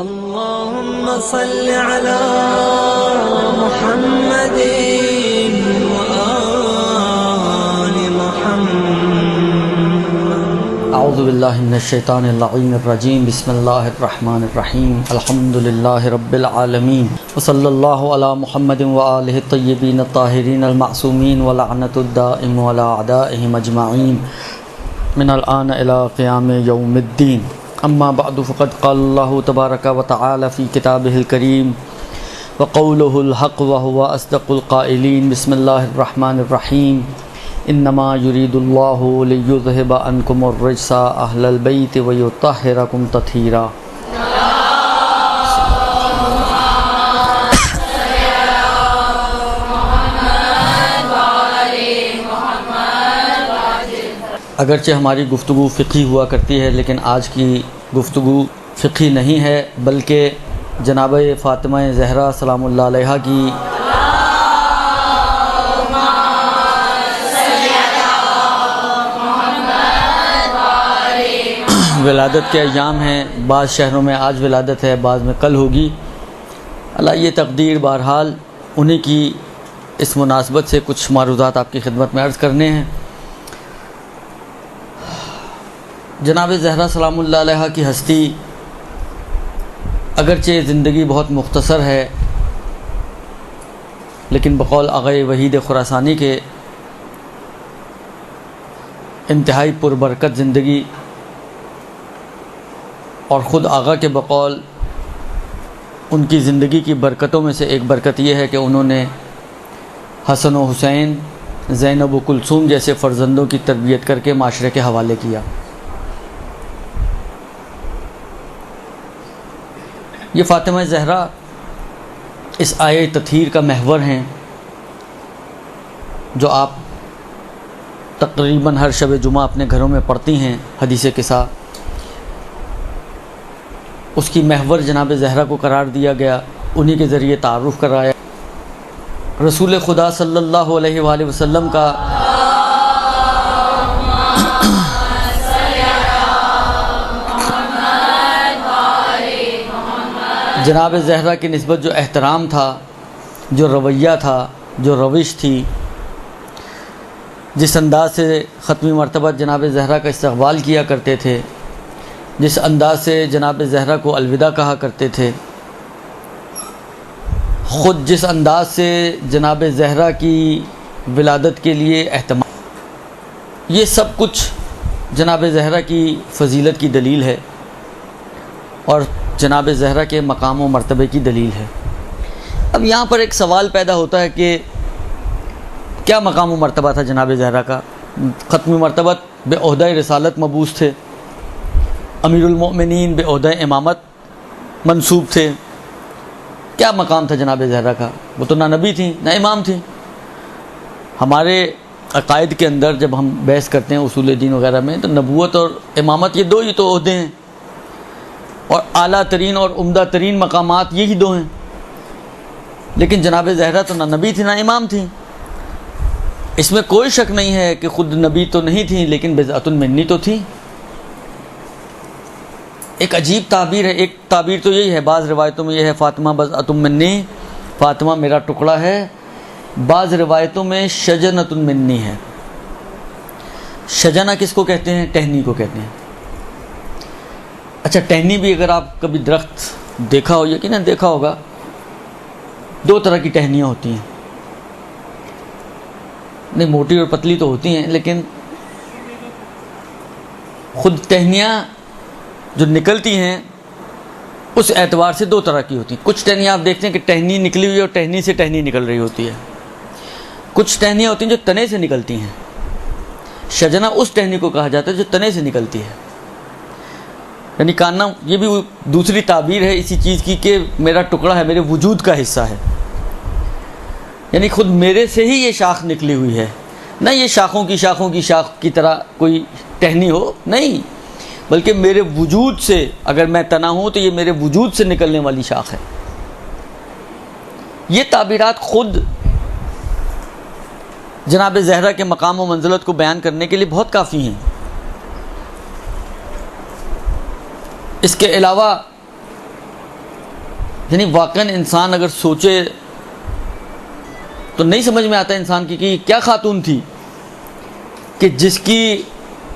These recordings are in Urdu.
اللهم صل على محمد وآل محمد. اعوذ باللہ من الشیطان اللعین الرجیم. بسم اللہ الرحمن الرحیم. الحمد للہ رب العالمین وصلی اللہ علی محمد وآلہ الطیبین الطاہرین المعصومین ولعنۃ الدائم علی اعدائہم اجمعین من الآن الی قیام یوم الدین. اما بعد فقد قال اللہ تبارک و تعالی فی کتابہ الکریم وقولہ الحق وہو اصدق القائلین. بسم اللہ الرحمن الرحیم. انما یرید اللہ لیذہب عنکم الرجس اہل البیت ویطہرکم تطہیرا. اگرچہ ہماری گفتگو فقہی ہوا کرتی ہے لیکن آج کی گفتگو فقہی نہیں ہے بلکہ جناب فاطمہ زہرا سلام اللہ علیہا کی ولادت کے ایام ہیں. بعض شہروں میں آج ولادت ہے، بعض میں کل ہوگی. اللہ یہ تقدیر، بہرحال انہی کی اس مناسبت سے کچھ معروضات آپ کی خدمت میں عرض کرنے ہیں. جناب زہرا سلام اللہ علیہا کی ہستی اگرچہ زندگی بہت مختصر ہے لیکن بقول آغا وحید خراسانی کے انتہائی پربرکت زندگی، اور خود آغا کے بقول ان کی زندگی کی برکتوں میں سے ایک برکت یہ ہے کہ انہوں نے حسن و حسین، زینب و کلثوم جیسے فرزندوں کی تربیت کر کے معاشرے کے حوالے کیا. یہ فاطمہ زہرا اس آیہ تطہیر کا محور ہیں جو آپ تقریباً ہر شب جمعہ اپنے گھروں میں پڑھتی ہیں. حدیث قصہ اس کی محور جناب زہرا کو قرار دیا گیا، انہی کے ذریعے تعارف کرایا. رسول خدا صلی اللہ علیہ وآلہ وسلم کا جناب زہرا کی نسبت جو احترام تھا، جو رویہ تھا، جو روش تھی، جس انداز سے ختمی مرتبہ جناب زہرا کا استقبال کیا کرتے تھے، جس انداز سے جناب زہرا کو الوداع کہا کرتے تھے، خود جس انداز سے جناب زہرا کی ولادت کے لیے اہتمام، یہ سب کچھ جناب زہرا کی فضیلت کی دلیل ہے اور جناب زہرا کے مقام و مرتبے کی دلیل ہے. اب یہاں پر ایک سوال پیدا ہوتا ہے کہ کیا مقام و مرتبہ تھا جناب زہرا کا؟ ختمی مرتبہ بے عہدہ رسالت مبعوث تھے، امیر المؤمنین بے عہدہ امامت منصوب تھے. کیا مقام تھا جناب زہرا کا؟ وہ تو نہ نبی تھیں نہ امام تھیں. ہمارے عقائد کے اندر جب ہم بحث کرتے ہیں اصول دین وغیرہ میں تو نبوت اور امامت یہ دو ہی تو عہدے ہیں، اور اعلیٰ ترین اور عمدہ ترین مقامات یہی دو ہیں. لیکن جناب زہرا تو نہ نبی تھی نہ امام تھیں. اس میں کوئی شک نہیں ہے کہ خود نبی تو نہیں تھیں لیکن بضعۃ منی تو تھی. ایک عجیب تعبیر ہے. ایک تعبیر تو یہی ہے، بعض روایتوں میں یہ ہے فاطمہ بضعۃ منی، فاطمہ میرا ٹکڑا ہے. بعض روایتوں میں شجنۃ منی ہے. شجنہ کس کو کہتے ہیں؟ ٹہنی کو کہتے ہیں. اچھا، ٹہنی بھی اگر آپ کبھی درخت دیکھا ہو، یقیناً دیکھا ہوگا، دو طرح کی ٹہنیاں ہوتی ہیں. نہیں، موٹی اور پتلی تو ہوتی ہیں لیکن خود ٹہنیاں جو نکلتی ہیں اس اعتبار سے دو طرح کی ہوتی ہیں. کچھ ٹہنیاں آپ دیکھتے ہیں کہ ٹہنی نکلی ہوئی ہے اور ٹہنی سے ٹہنی نکل رہی ہوتی ہے. کچھ ٹہنیاں ہوتی ہیں جو تنے سے نکلتی ہیں. شجنہ اس ٹہنی کو کہا جاتا ہے جو تنے سے نکلتی ہے. یعنی کاننا یہ بھی دوسری تعبیر ہے اسی چیز کی کہ میرا ٹکڑا ہے، میرے وجود کا حصہ ہے. یعنی خود میرے سے ہی یہ شاخ نکلی ہوئی ہے، نہ یہ شاخوں کی شاخ کی طرح کوئی ٹہنی ہو، نہیں، بلکہ میرے وجود سے، اگر میں تنا ہوں تو یہ میرے وجود سے نکلنے والی شاخ ہے. یہ تعبیرات خود جناب زہرا کے مقام و منزلت کو بیان کرنے کے لیے بہت کافی ہیں. اس کے علاوہ یعنی واقعاً انسان اگر سوچے تو نہیں سمجھ میں آتا انسان کی کہ یہ کیا خاتون تھی کہ جس کی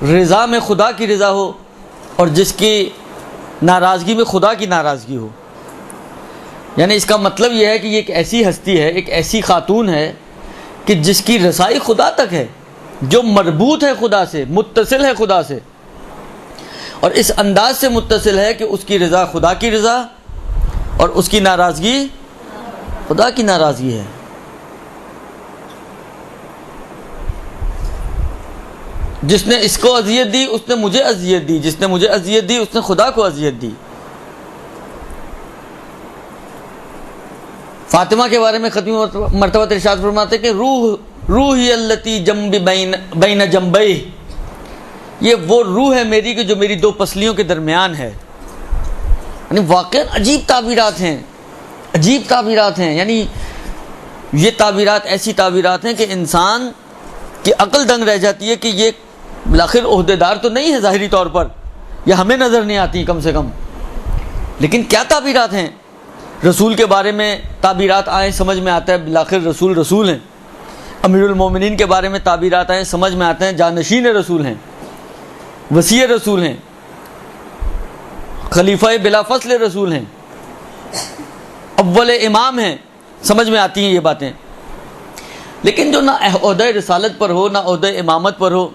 رضا میں خدا کی رضا ہو اور جس کی ناراضگی میں خدا کی ناراضگی ہو. یعنی اس کا مطلب یہ ہے کہ یہ ایک ایسی ہستی ہے, ایک ایسی خاتون ہے کہ جس کی رسائی خدا تک ہے, جو مربوط ہے خدا سے, متصل ہے خدا سے, اور اس انداز سے متصل ہے کہ اس کی رضا خدا کی رضا اور اس کی ناراضگی خدا کی ناراضگی ہے. جس نے اس کو اذیت دی اس نے مجھے اذیت دی, جس نے مجھے اذیت دی اس نے خدا کو اذیت دی. فاطمہ کے بارے میں ختمی مرتبہ ارشاد فرماتے کہ روحی التی جنب بین جنبیہ, یہ وہ روح ہے میری کہ جو میری دو پسلیوں کے درمیان ہے. یعنی واقعاً عجیب تعبیرات ہیں, عجیب تعبیرات ہیں. یعنی یہ تعبیرات ایسی تعبیرات ہیں کہ انسان کی عقل دنگ رہ جاتی ہے کہ یہ بالآخر عہدیدار تو نہیں ہے ظاہری طور پر, یا ہمیں نظر نہیں آتی کم سے کم, لیکن کیا تعبیرات ہیں. رسول کے بارے میں تعبیرات آئیں سمجھ میں آتا ہے بالآخر رسول رسول ہیں. امیر المومنین کے بارے میں تعبیرات آئیں سمجھ میں آتے ہیں جانشین رسول ہیں, وصی رسول ہیں, خلیفہ بلا فصل رسول ہیں, اول امام ہیں, سمجھ میں آتی ہیں یہ باتیں. لیکن جو نہ عہدہ رسالت پر ہو نہ عہدہ امامت پر ہو,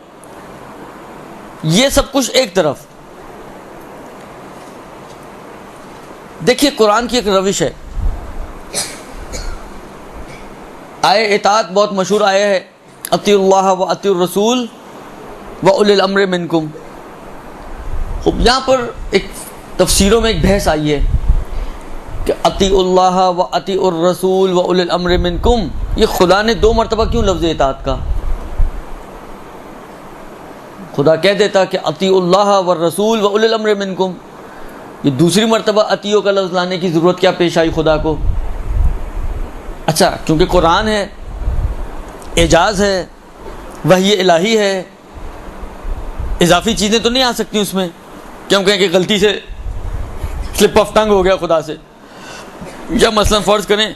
یہ سب کچھ ایک طرف. دیکھیے قرآن کی ایک روش ہے, آئے اطاعت بہت مشہور آیا ہے, اطیعوا اللہ و اطیعوا الرسول و اولی الامر منکم. یہاں پر ایک تفسیروں میں ایک بحث آئی ہے کہ اطیعوا اللہ و اطیعوا الرسول و اولی الامر منکم, یہ خدا نے 2 مرتبہ کیوں لفظ اطاعت کا؟ خدا کہہ دیتا کہ اطیعوا اللہ والرسول و اولی الامر منکم, یہ دوسری مرتبہ اطیعوا کا لفظ لانے کی ضرورت کیا پیش آئی خدا کو؟ اچھا کیونکہ قرآن ہے, اعجاز ہے, وحی الہی ہے, اضافی چیزیں تو نہیں آ سکتی اس میں کہ ہم کہیں کہ غلطی سے سلپ آف ٹنگ ہو گیا خدا سے, یا مثلا فرض کریں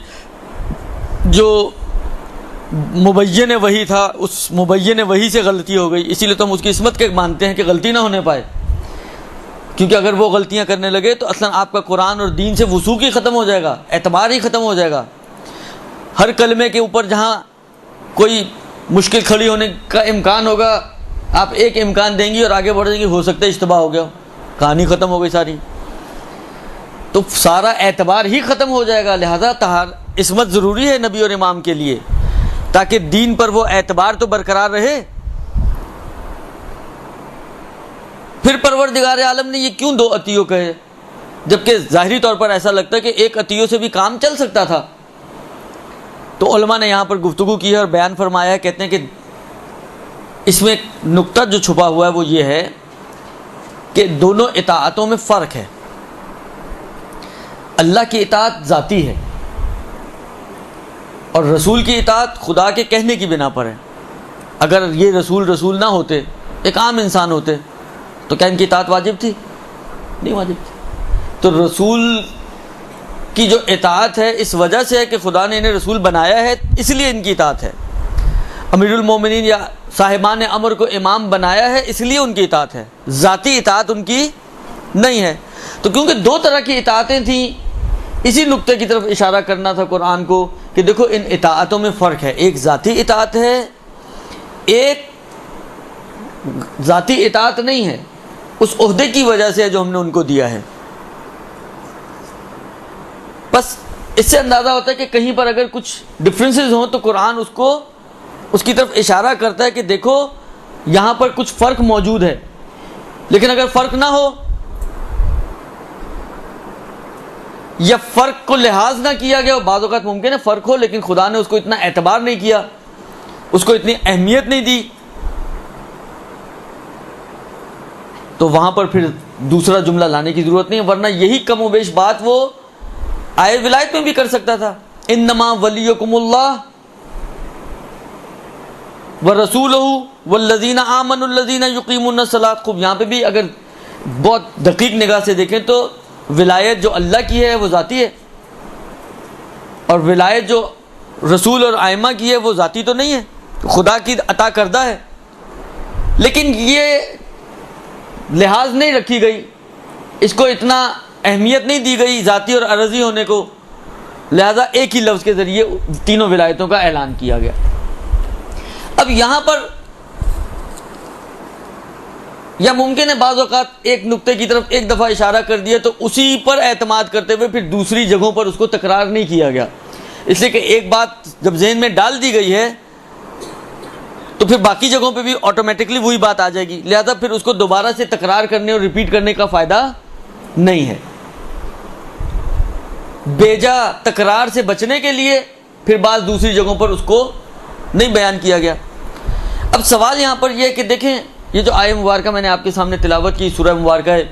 جو مبین وحی تھا اس مبین وحی سے غلطی ہو گئی, اسی لیے تو ہم اس کی عصمت کے مانتے ہیں کہ غلطی نہ ہونے پائے, کیونکہ اگر وہ غلطیاں کرنے لگے تو اصلا آپ کا قرآن اور دین سے وثوق ہی ختم ہو جائے گا, اعتبار ہی ختم ہو جائے گا. ہر کلمے کے اوپر جہاں کوئی مشکل کھڑی ہونے کا امکان ہوگا آپ ایک امکان دیں گی اور آگے بڑھ جائیں گی, ہو سکتا ہے اشتباہ ہو گیا, کہانی ختم ہو گئی ساری, تو سارا اعتبار ہی ختم ہو جائے گا. لہذا عصمت ضروری ہے نبی اور امام کے لیے تاکہ دین پر وہ اعتبار تو برقرار رہے. پھر پروردگار عالم نے یہ کیوں 2 عطیوں کہے, جبکہ ظاہری طور پر ایسا لگتا ہے کہ ایک عطیوں سے بھی کام چل سکتا تھا. تو علماء نے یہاں پر گفتگو کی ہے اور بیان فرمایا ہے, کہتے ہیں کہ اس میں ایک نقطہ جو چھپا ہوا ہے وہ یہ ہے کہ دونوں اطاعتوں میں فرق ہے. اللہ کی اطاعت ذاتی ہے اور رسول کی اطاعت خدا کے کہنے کی بنا پر ہے. اگر یہ رسول نہ ہوتے, ایک عام انسان ہوتے, تو کیا ان کی اطاعت واجب تھی؟ نہیں واجب تھی. تو رسول کی جو اطاعت ہے اس وجہ سے ہے کہ خدا نے انہیں رسول بنایا ہے, اس لیے ان کی اطاعت ہے. امیر المومنین یا صاحبان امر کو امام بنایا ہے, اس لیے ان کی اطاعت ہے, ذاتی اطاعت ان کی نہیں ہے. تو کیونکہ 2 طرح کی اطاعتیں تھیں, اسی نقطے کی طرف اشارہ کرنا تھا قرآن کو کہ دیکھو ان اطاعتوں میں فرق ہے. ایک ذاتی اطاعت ہے, ایک ذاتی اطاعت نہیں ہے, اس عہدے کی وجہ سے جو ہم نے ان کو دیا ہے. بس اس سے اندازہ ہوتا ہے کہ کہیں پر اگر کچھ ڈفرینسز ہوں تو قرآن اس کی طرف اشارہ کرتا ہے کہ دیکھو یہاں پر کچھ فرق موجود ہے. لیکن اگر فرق نہ ہو یا فرق کو لحاظ نہ کیا گیا, بعض اوقات ممکن ہے فرق ہو لیکن خدا نے اس کو اتنا اعتبار نہیں کیا, اس کو اتنی اہمیت نہیں دی, تو وہاں پر پھر دوسرا جملہ لانے کی ضرورت نہیں ہے. ورنہ یہی کم و بیش بات وہ آئے ولایت میں بھی کر سکتا تھا, انما ولیکم اللہ ورسولہ والذین آمنوا الذین یقیمون الصلاۃ. خوب یہاں پہ بھی اگر بہت دقیق نگاہ سے دیکھیں تو ولایت جو اللہ کی ہے وہ ذاتی ہے, اور ولایت جو رسول اور ائمہ کی ہے وہ ذاتی تو نہیں ہے، خدا کی عطا کردہ ہے، لیکن یہ لحاظ نہیں رکھی گئی، اس کو اتنا اہمیت نہیں دی گئی ذاتی اور عرضی ہونے کو، لہذا ایک ہی لفظ کے ذریعے تینوں ولایتوں کا اعلان کیا گیا۔ اب یہاں پر یا ممکن ہے بعض اوقات ایک نقطے کی طرف ایک دفعہ اشارہ کر دیا تو اسی پر اعتماد کرتے ہوئے پھر دوسری جگہوں پر اس کو تکرار نہیں کیا گیا، اس لیے کہ ایک بات جب ذہن میں ڈال دی گئی ہے تو پھر باقی جگہوں پہ بھی آٹومیٹکلی وہی بات آ جائے گی، لہذا پھر اس کو دوبارہ سے تکرار کرنے اور ریپیٹ کرنے کا فائدہ نہیں ہے۔ بیجا تکرار سے بچنے کے لیے پھر بعض دوسری جگہوں پر اس کو نہیں بیان کیا گیا۔ اب سوال یہاں پر یہ ہے کہ دیکھیں یہ جو آیت مبارکہ میں نے آپ کے سامنے تلاوت کی، سورہ مبارکہ ہے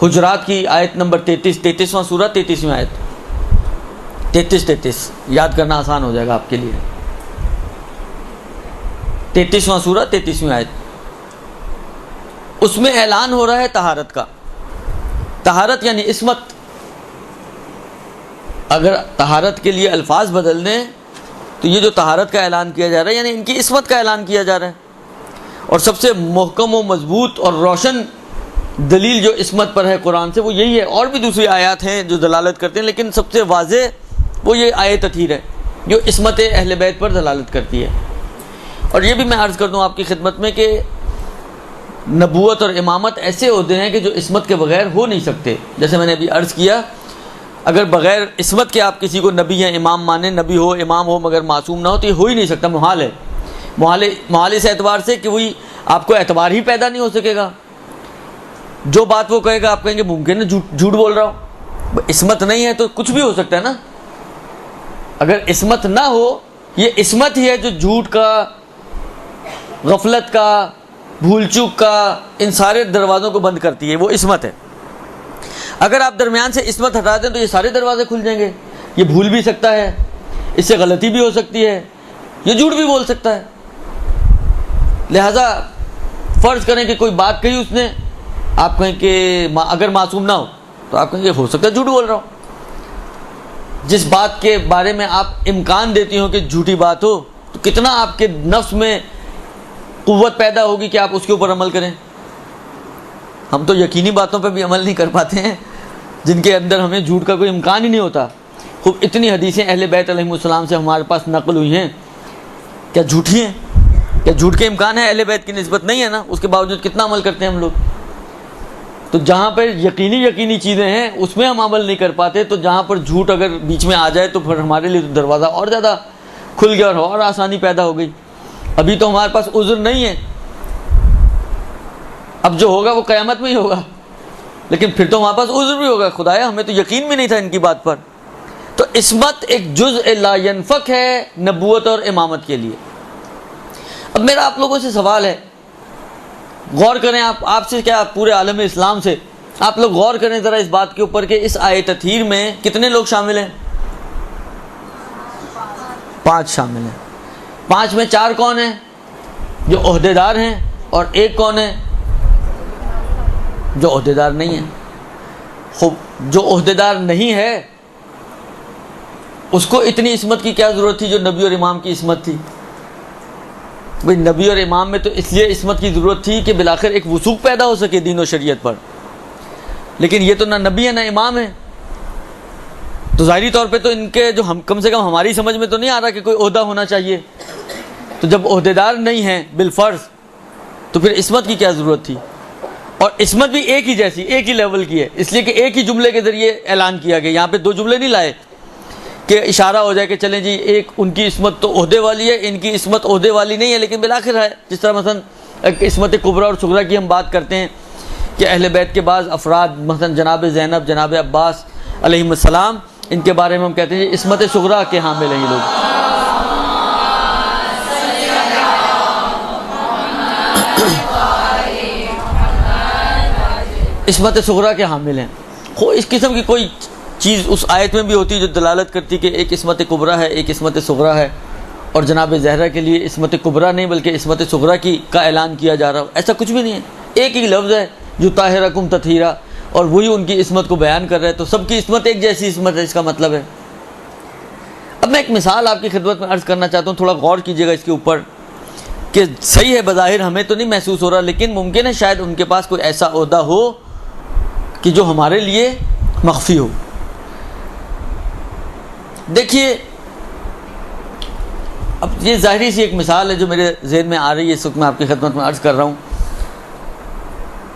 حجرات کی آیت نمبر 33واں سورہ 33ویں آیت، 33 یاد کرنا آسان ہو جائے گا آپ کے لیے، 33واں سورہ 33ویں آیت، اس میں اعلان ہو رہا ہے طہارت کا۔ طہارت یعنی عصمت، اگر طہارت کے لیے الفاظ بدل دیں تو یہ جو طہارت کا اعلان کیا جا رہا ہے یعنی ان کی عصمت کا اعلان کیا جا رہا ہے، اور سب سے محکم و مضبوط اور روشن دلیل جو عصمت پر ہے قرآن سے وہ یہی ہے۔ اور بھی دوسری آیات ہیں جو دلالت کرتے ہیں، لیکن سب سے واضح وہ یہ آیت تطہیر ہے جو عصمت اہل بیت پر دلالت کرتی ہے۔ اور یہ بھی میں عرض کر دوں آپ کی خدمت میں کہ نبوت اور امامت ایسے عہدے ہیں کہ جو عصمت کے بغیر ہو نہیں سکتے۔ جیسے میں نے ابھی عرض کیا، اگر بغیر عصمت کے آپ کسی کو نبی یا امام مانیں، نبی ہو امام ہو مگر معصوم نہ ہو، تو یہ ہو ہی نہیں سکتا، محال ہے۔ محال اس اعتبار سے کہ وہی آپ کو اعتبار ہی پیدا نہیں ہو سکے گا، جو بات وہ کہے گا آپ کہیں گے ممکن ہے جھوٹ بول رہا ہوں۔ عصمت نہیں ہے تو کچھ بھی ہو سکتا ہے نا۔ اگر عصمت نہ ہو، یہ عصمت ہی ہے جو جھوٹ کا، غفلت کا، بھول چوک کا، ان سارے دروازوں کو بند کرتی ہے، وہ عصمت ہے۔ اگر آپ درمیان سے عصمت ہٹا دیں تو یہ سارے دروازے کھل جائیں گے، یہ بھول بھی سکتا ہے، اس سے غلطی بھی ہو سکتی ہے، یہ جھوٹ بھی بول سکتا ہے۔ لہذا فرض کریں کہ کوئی بات کہی اس نے، آپ کہیں کہ اگر معصوم نہ ہو تو آپ کہیں کہ ہو سکتا ہے جھوٹ بول رہا ہوں۔ جس بات کے بارے میں آپ امکان دیتی ہوں کہ جھوٹی بات ہو تو کتنا آپ کے نفس میں قوت پیدا ہوگی کہ آپ اس کے اوپر عمل کریں۔ ہم تو یقینی باتوں پہ بھی عمل نہیں کر پاتے ہیں جن کے اندر ہمیں جھوٹ کا کوئی امکان ہی نہیں ہوتا۔ خوب اتنی حدیثیں اہل بیت علیہ السلام سے ہمارے پاس نقل ہوئی ہیں، کیا جھوٹی ہیں؟ کیا جھوٹ کے امکان ہے؟ اہل بیت کی نسبت نہیں ہے نا، اس کے باوجود کتنا عمل کرتے ہیں ہم لوگ۔ تو جہاں پر یقینی چیزیں ہیں اس میں ہم عمل نہیں کر پاتے، تو جہاں پر جھوٹ اگر بیچ میں آ جائے تو پھر ہمارے لیے تو دروازہ اور زیادہ کھل گیا اور آسانی پیدا ہو گئی۔ ابھی تو ہمارے پاس عذر نہیں ہے، اب جو ہوگا وہ قیامت میں ہی ہوگا، لیکن پھر تو ہمارے پاس عذر بھی ہوگا، خدایا ہمیں تو یقین بھی نہیں تھا ان کی بات پر۔ تو عصمت ایک جزء لا ینفک ہے نبوت اور امامت کے لیے۔ اب میرا آپ لوگوں سے سوال ہے، غور کریں، آپ سے کیا پورے عالم اسلام سے آپ لوگ غور کریں ذرا اس بات کے اوپر کہ اس آیت تطہیر میں کتنے لوگ شامل ہیں؟ 5 شامل ہیں۔ 5 میں 4 کون ہیں؟ جو عہدے دار ہیں، اور 1 کون ہے؟ جو عہدے دار نہیں ہے۔ خوب، جو عہدے دار نہیں ہے اس کو اتنی عصمت کی کیا ضرورت تھی جو نبی اور امام کی عصمت تھی؟ بھئی نبی اور امام میں تو اس لیے عصمت کی ضرورت تھی کہ بالآخر ایک وثوق پیدا ہو سکے دین و شریعت پر، لیکن یہ تو نہ نبی ہے نہ امام ہے، تو ظاہری طور پہ تو ان کے جو ہم کم سے کم ہماری سمجھ میں تو نہیں آ رہا کہ کوئی عہدہ ہونا چاہیے۔ تو جب عہدے دار نہیں ہیں بالفرض تو پھر عصمت کی کیا ضرورت تھی؟ اور عصمت بھی ایک ہی جیسی، ایک ہی لیول کی ہے، اس لیے کہ ایک ہی جملے کے ذریعے اعلان کیا گیا۔ یہاں پہ 2 جملے نہیں لائے کہ اشارہ ہو جائے کہ چلیں جی ایک ان کی عصمت تو عہدے والی ہے، ان کی عصمت عہدے والی نہیں ہے، لیکن بالآخر ہے۔ جس طرح مثلا ایک عصمت کبریٰ اور صغریٰ کی ہم بات کرتے ہیں کہ اہل بیت کے بعض افراد مثلا جناب زینب، جناب عباس علیہم السلام، ان کے بارے میں ہم کہتے ہیں عصمت صغریٰ کے حامل ہیں یہ لوگ۔ عصمت صغریٰ کے حامل ہیں۔ اس قسم کی کوئی چیز اس آیت میں بھی ہوتی جو دلالت کرتی کہ ایک عصمت کبریٰ ہے، ایک عصمت صغریٰ ہے، اور جناب زہرا کے لیے عصمت کبریٰ نہیں بلکہ عصمت صغریٰ کا اعلان کیا جا رہا ہو، ایسا کچھ بھی نہیں ہے۔ ایک ہی لفظ ہے جو طاہرکم تطہیرا، اور وہی ان کی عصمت کو بیان کر رہا ہے، تو سب کی عصمت ایک جیسی عصمت ہے، اس کا مطلب ہے اب میں ایک مثال آپ کی خدمت میں عرض کرنا چاہتا ہوں، تھوڑا غور کیجیے گا اس کے اوپر کہ صحیح ہے، بظاہر ہمیں تو نہیں محسوس ہو رہا، لیکن ممکن ہے شاید ان کے پاس کوئی ایسا عہدہ ہو کہ جو ہمارے لیے مخفی ہو۔ دیکھیے، اب یہ ظاہری سی ایک مثال ہے جو میرے ذہن میں آ رہی ہے، اس وقت میں آپ کی خدمت میں عرض کر رہا ہوں۔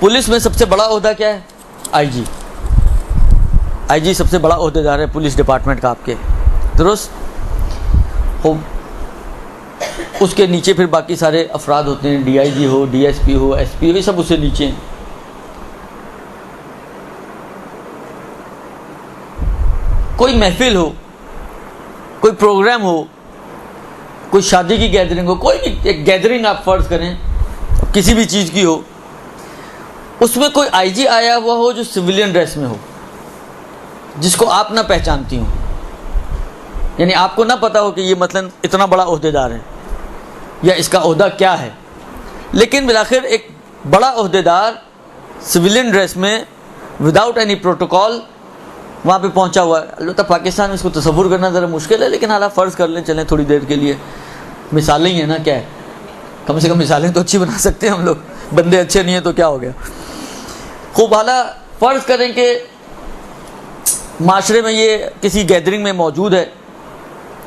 پولیس میں سب سے بڑا عہدہ کیا ہے؟ آئی جی۔ آئی جی سب سے بڑا عہدیدار ہے پولیس ڈپارٹمنٹ کا آپ کے، درست؟ اس کے نیچے پھر باقی سارے افراد ہوتے ہیں، ڈی آئی جی ہو، ڈی ایس پی ہو، ایس پی ہو، یہ سب اس سے نیچے ہیں۔ کوئی محفل ہو، کوئی پروگرام ہو، کوئی شادی کی گیدرنگ ہو، کوئی بھی ایک گیدرنگ آپ فرض کریں کسی بھی چیز کی ہو، اس میں کوئی آئی جی آیا ہوا ہو جو سویلین ڈریس میں ہو، جس کو آپ نہ پہچانتی ہوں، یعنی آپ کو نہ پتا ہو کہ یہ مثلاً اتنا بڑا عہدیدار ہے یا اس کا عہدہ کیا ہے، لیکن بالآخر ایک بڑا عہدیدار سویلین ڈریس میں وداؤٹ اینی پروٹوکول وہاں پہ پہنچا ہوا ہے۔ البتہ پاکستان میں اس کو تصور کرنا ذرا مشکل ہے، لیکن حالات فرض کر لیں، چلیں تھوڑی دیر کے لیے، مثالیں ہی ہیں نا، کیا ہے، کم سے کم مثالیں تو اچھی بنا سکتے ہیں ہم لوگ، بندے اچھے نہیں ہیں تو کیا ہو گیا۔ خوب اعلیٰ فرض کریں کہ معاشرے میں یہ کسی گیدرنگ میں موجود ہے،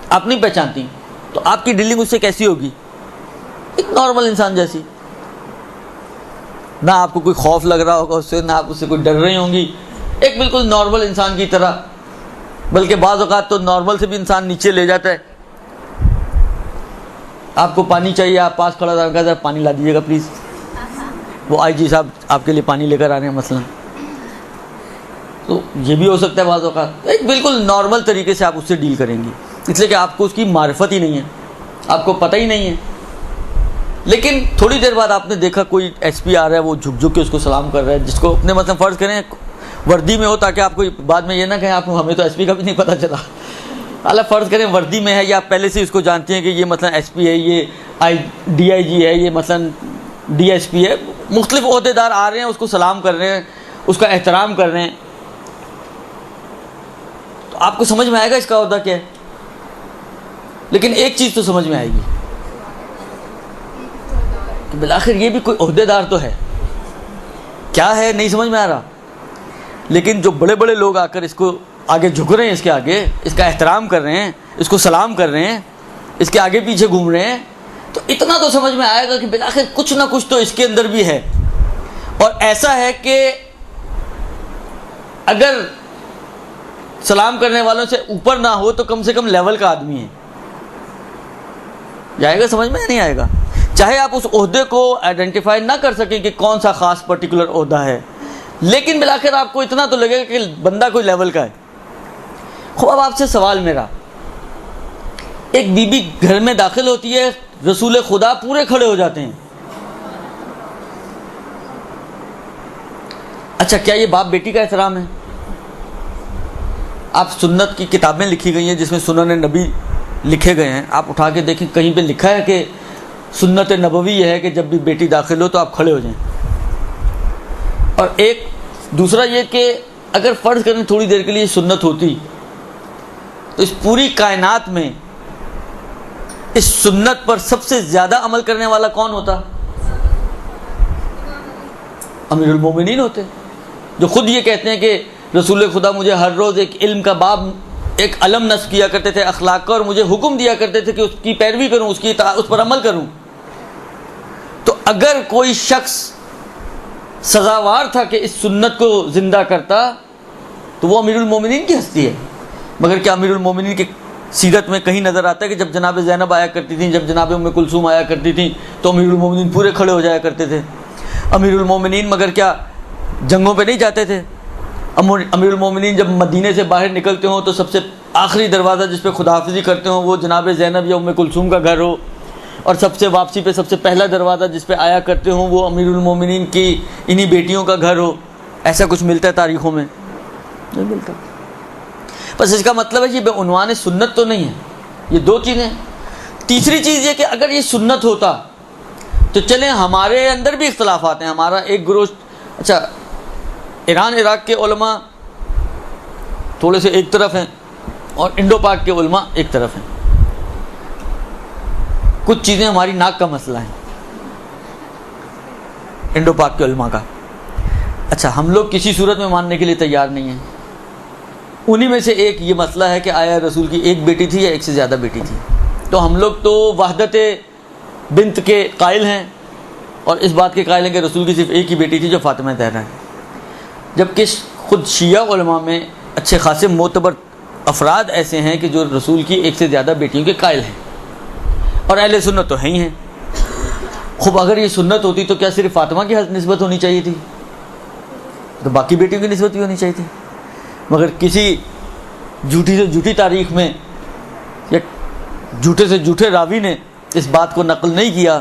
آپ نہیں پہچانتی، تو آپ کی ڈیلنگ اس سے کیسی ہوگی؟ ایک نارمل انسان جیسی، نہ آپ کو کوئی خوف لگ رہا ہوگا اس سے، نہ آپ اس سے کوئی ڈر رہی ہوں گی، ایک بالکل نارمل انسان کی طرح، بلکہ بعض اوقات تو نارمل سے بھی انسان نیچے لے جاتا ہے۔ آپ کو پانی چاہیے، آپ پاس کھڑا رہا، کہا پانی لا دیجیے گا پلیز، وہ آئی جی صاحب آپ کے لیے پانی لے کر آ رہے ہیں مثلاً، تو یہ بھی ہو سکتا ہے بعض اوقات۔ ایک بالکل نارمل طریقے سے آپ اس سے ڈیل کریں گی، اس لیے کہ آپ کو اس کی معرفت ہی نہیں ہے، آپ کو پتہ ہی نہیں ہے۔ لیکن تھوڑی دیر بعد آپ نے دیکھا کوئی ایس پی آ رہا ہے، وہ جھک جھک کے اس کو سلام کر رہا ہے، جس کو اپنے مثلا فرض کریں وردی میں ہو، تاکہ آپ کو بعد میں یہ نہ کہیں آپ ہمیں تو ایس پی کا بھی نہیں پتہ چلا، اعلیٰ فرض کریں وردی میں ہے، یا آپ پہلے سے اس کو جانتے ہیں کہ یہ مثلا ایس پی ہے، یہ ڈی آئی جی ہے، یہ مثلا ڈی ایس پی ہے، مختلف عہدیدار آ رہے ہیں، اس کو سلام کر رہے ہیں، اس کا احترام کر رہے ہیں، تو آپ کو سمجھ میں آئے گا اس کا عہدہ کیا ہے۔ لیکن ایک چیز تو سمجھ میں آئے گی کہ بالآخر یہ بھی کوئی عہدیدار تو ہے، کیا ہے نہیں سمجھ میں آ رہا، لیکن جو بڑے بڑے لوگ آ کر اس کو آگے جھک رہے ہیں، اس کے آگے اس کا احترام کر رہے ہیں، اس کو سلام کر رہے ہیں، اس کے آگے پیچھے گھوم رہے ہیں، تو اتنا تو سمجھ میں آئے گا کہ بالآخر کچھ نہ کچھ تو اس کے اندر بھی ہے، اور ایسا ہے کہ اگر سلام کرنے والوں سے اوپر نہ ہو تو کم سے کم لیول کا آدمی ہے۔ جائے گا سمجھ میں نہیں آئے گا؟ چاہے آپ اس عہدے کو آئیڈینٹیفائی نہ کر سکیں کہ کون سا خاص پرٹیکولر عہدہ ہے، لیکن بالآخر آپ کو اتنا تو لگے گا کہ بندہ کوئی لیول کا ہے۔ خوب اب آپ سے سوال میرا، ایک بی بی گھر میں داخل ہوتی ہے، رسول خدا پورے کھڑے ہو جاتے ہیں، اچھا کیا یہ باپ بیٹی کا احترام ہے؟ آپ سنت کی کتابیں لکھی گئی ہیں جس میں سنن نبی لکھے گئے ہیں، آپ اٹھا کے دیکھیں کہیں پہ لکھا ہے کہ سنت نبوی یہ ہے کہ جب بھی بیٹی داخل ہو تو آپ کھڑے ہو جائیں؟ اور ایک دوسرا یہ کہ اگر فرض کریں تھوڑی دیر کے لیے سنت ہوتی تو اس پوری کائنات میں اس سنت پر سب سے زیادہ عمل کرنے والا کون ہوتا؟ امیر المومنین ہوتے، جو خود یہ کہتے ہیں کہ رسول خدا مجھے ہر روز ایک علم کا باب، ایک علم نصب کیا کرتے تھے اخلاق کا، اور مجھے حکم دیا کرتے تھے کہ اس کی پیروی کروں، اس پر عمل کروں۔ تو اگر کوئی شخص سزاوار تھا کہ اس سنت کو زندہ کرتا تو وہ امیر المومنین کی ہستی ہے۔ مگر کیا امیر المومنین کی سیرت میں کہیں نظر آتا ہے کہ جب جناب زینب آیا کرتی تھیں، جب جناب ام کلثوم آیا کرتی تھیں تو امیر المومنین پورے کھڑے ہو جایا کرتے تھے؟ امیر المومنین مگر کیا جنگوں پہ نہیں جاتے تھے؟ امیر المومنین جب مدینے سے باہر نکلتے ہوں تو سب سے آخری دروازہ جس پہ خداحافظی کرتے ہوں وہ جناب زینب یا ام کلثوم کا گھر ہو، اور سب سے واپسی پہ سب سے پہلا دروازہ جس پہ آیا کرتے ہوں وہ امیر المومنین کی انہی بیٹیوں کا گھر ہو؟ ایسا کچھ ملتا ہے تاریخوں میں؟ نہیں ملتا۔ بس اس کا مطلب ہے یہ بے عنوان سنت تو نہیں ہے، یہ دو چیزیں۔ تیسری چیز یہ کہ اگر یہ سنت ہوتا تو چلیں ہمارے اندر بھی اختلافات ہیں، ہمارا ایک گروہ، اچھا ایران عراق کے علماء تھوڑے سے ایک طرف ہیں، اور انڈو پاک کے علماء ایک طرف ہیں. کچھ چیزیں ہماری ناک کا مسئلہ ہیں انڈو پاک کے علماء کا. اچھا ہم لوگ کسی صورت میں ماننے کے لیے تیار نہیں ہیں. انہی میں سے ایک یہ مسئلہ ہے کہ آیا رسول کی ایک بیٹی تھی یا ایک سے زیادہ بیٹی تھی. تو ہم لوگ تو وحدت بنت کے قائل ہیں اور اس بات کے قائل ہیں کہ رسول کی صرف ایک ہی بیٹی تھی جو فاطمہ زہرا ہے. جبکہ خود شیعہ علماء میں اچھے خاصے معتبر افراد ایسے ہیں کہ جو رسول کی ایک سے زیادہ بیٹیوں کے قائل ہیں اور اہل سنت تو ہیں ہی ہیں. خوب اگر یہ سنت ہوتی تو کیا صرف فاطمہ کی نسبت ہونی چاہیے تھی؟ تو باقی بیٹیوں کی نسبت بھی ہونی چاہیے تھی. مگر کسی جھوٹی سے جھوٹی تاریخ میں یا جھوٹے سے جھوٹے راوی نے اس بات کو نقل نہیں کیا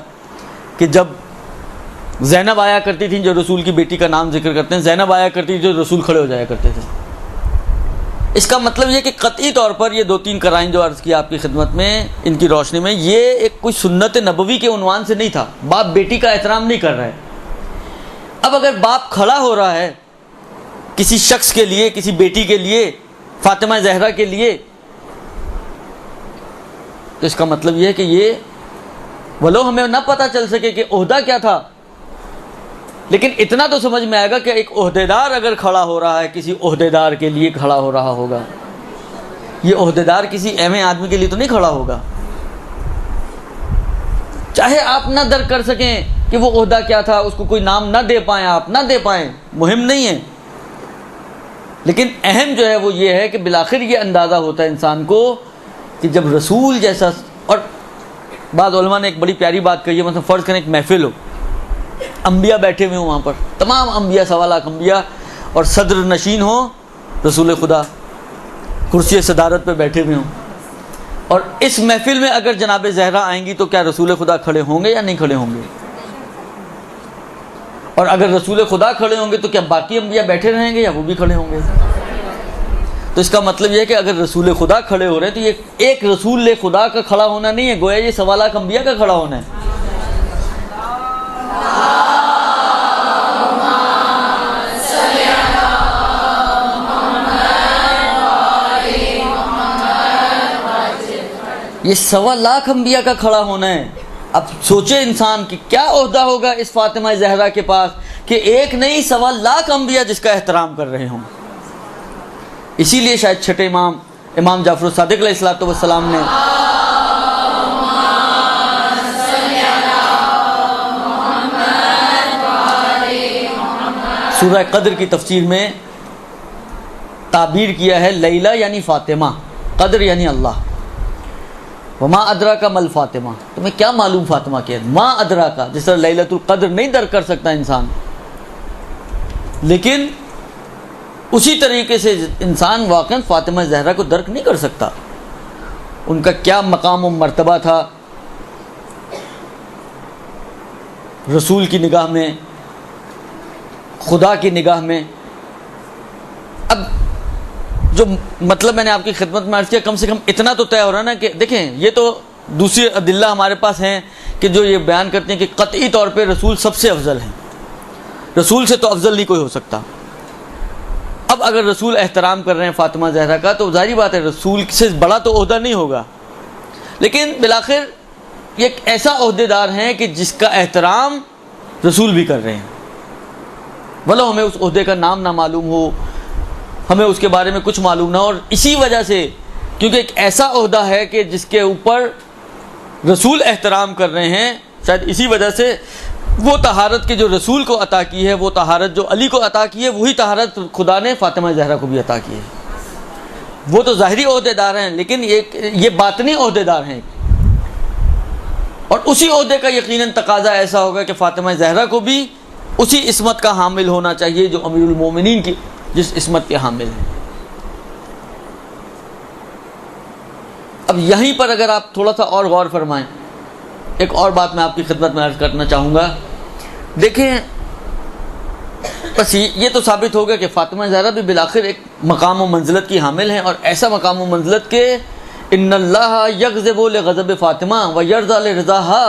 کہ جب زینب آیا کرتی تھیں جو رسول کی بیٹی کا نام ذکر کرتے ہیں، زینب آیا کرتی تھی جو رسول کھڑے ہو جایا کرتے تھے. اس کا مطلب یہ کہ قطعی طور پر یہ دو تین قرائن جو عرض کیا آپ کی خدمت میں، ان کی روشنی میں یہ ایک کوئی سنت نبوی کے عنوان سے نہیں تھا. باپ بیٹی کا احترام نہیں کر رہا ہے. اب اگر باپ کھڑا ہو رہا ہے کسی شخص کے لیے، کسی بیٹی کے لیے، فاطمہ زہرا کے لیے، تو اس کا مطلب یہ ہے کہ یہ ولو ہمیں نہ پتہ چل سکے کہ عہدہ کیا تھا، لیکن اتنا تو سمجھ میں آئے گا کہ ایک عہدیدار اگر کھڑا ہو رہا ہے کسی عہدیدار کے لیے کھڑا ہو رہا ہوگا. یہ عہدیدار کسی اہم آدمی کے لیے تو نہیں کھڑا ہوگا. چاہے آپ نہ درک کر سکیں کہ وہ عہدہ کیا تھا، اس کو کوئی نام نہ دے پائیں، آپ نہ دے پائیں، مہم نہیں ہے. لیکن اہم جو ہے وہ یہ ہے کہ بالآخر یہ اندازہ ہوتا ہے انسان کو کہ جب رسول جیسا، اور بعض علماء نے ایک بڑی پیاری بات کہی ہے، مثلا فرض کریں ایک محفل ہو، انبیاء بیٹھے ہوئے ہوں وہاں پر، تمام انبیاء، 1.25 لاکھ انبیاء، اور صدر نشین ہو رسول خدا کرسی صدارت پہ بیٹھے ہوئے ہوں، اور اس محفل میں اگر جناب زہرا آئیں گی تو کیا رسول خدا کھڑے ہوں گے یا نہیں کھڑے ہوں گے؟ اور اگر رسول خدا کھڑے ہوں گے تو کیا باقی انبیاء بیٹھے رہیں گے یا وہ بھی کھڑے ہوں گے؟ تو اس کا مطلب یہ ہے کہ اگر رسول خدا کھڑے ہو رہے ہیں تو یہ ایک رسول خدا کا کھڑا ہونا نہیں ہے، گویا یہ 1.25 لاکھ انبیاء کا کھڑا ہونا ہے. یہ 1.25 لاکھ انبیاء کا کھڑا ہونا ہے. اب سوچے انسان کہ کیا عہدہ ہوگا اس فاطمہ زہرا کے پاس کہ ایک نہیں 1.25 لاکھ انبیاء جس کا احترام کر رہے ہوں. اسی لیے شاید چھٹے امام جعفر الصادق علیہ السلام نے سورہ قدر کی تفسیر میں تعبیر کیا ہے لیلہ یعنی فاطمہ، قدر یعنی اللہ. وما ادراک مل فاطمہ، تمہیں کیا معلوم فاطمہ کیا؟ ما ادراک، جس طرح لیلۃ القدر نہیں درک کر سکتا انسان، لیکن اسی طریقے سے انسان واقعا فاطمہ زہرا کو درک نہیں کر سکتا. ان کا کیا مقام و مرتبہ تھا رسول کی نگاہ میں، خدا کی نگاہ میں. اب جو مطلب میں نے آپ کی خدمت میں عرض کیا، کم سے کم اتنا تو طے ہو رہا ہے نا کہ دیکھیں یہ تو دوسری ادلہ ہمارے پاس ہیں کہ جو یہ بیان کرتے ہیں کہ قطعی طور پہ رسول سب سے افضل ہیں، رسول سے تو افضل نہیں کوئی ہو سکتا. اب اگر رسول احترام کر رہے ہیں فاطمہ زہرا کا تو ظاہری بات ہے رسول سے بڑا تو عہدہ نہیں ہوگا، لیکن بالآخر یہ ایک ایسا عہدیدار ہیں کہ جس کا احترام رسول بھی کر رہے ہیں، ولو ہمیں اس عہدے کا نام نہ معلوم ہو، ہمیں اس کے بارے میں کچھ معلوم نہ ہو. اور اسی وجہ سے کیونکہ ایک ایسا عہدہ ہے کہ جس کے اوپر رسول احترام کر رہے ہیں، شاید اسی وجہ سے وہ طہارت کے جو رسول کو عطا کی ہے، وہ طہارت جو علی کو عطا کی ہے، وہی طہارت خدا نے فاطمہ زہرا کو بھی عطا کی ہے. وہ تو ظاہری عہدیدار ہیں لیکن یہ باطنی عہدیدار ہیں، اور اسی عہدے کا یقیناً تقاضا ایسا ہوگا کہ فاطمہ زہرا کو بھی اسی عصمت کا حامل ہونا چاہیے جو امیر المومنین کی جس عصمت کے حامل ہیں. اب یہیں پر اگر آپ تھوڑا سا اور غور فرمائیں، ایک اور بات میں آپ کی خدمت میں عرض کرنا چاہوں گا. دیکھیں بس یہ تو ثابت ہو گیا کہ فاطمہ زہرا بھی بالآخر ایک مقام و منزلت کی حامل ہیں، اور ایسا مقام و منزلت کہ ان اللہ یغضب لغضب فاطمہ ویرضی لرضاہا،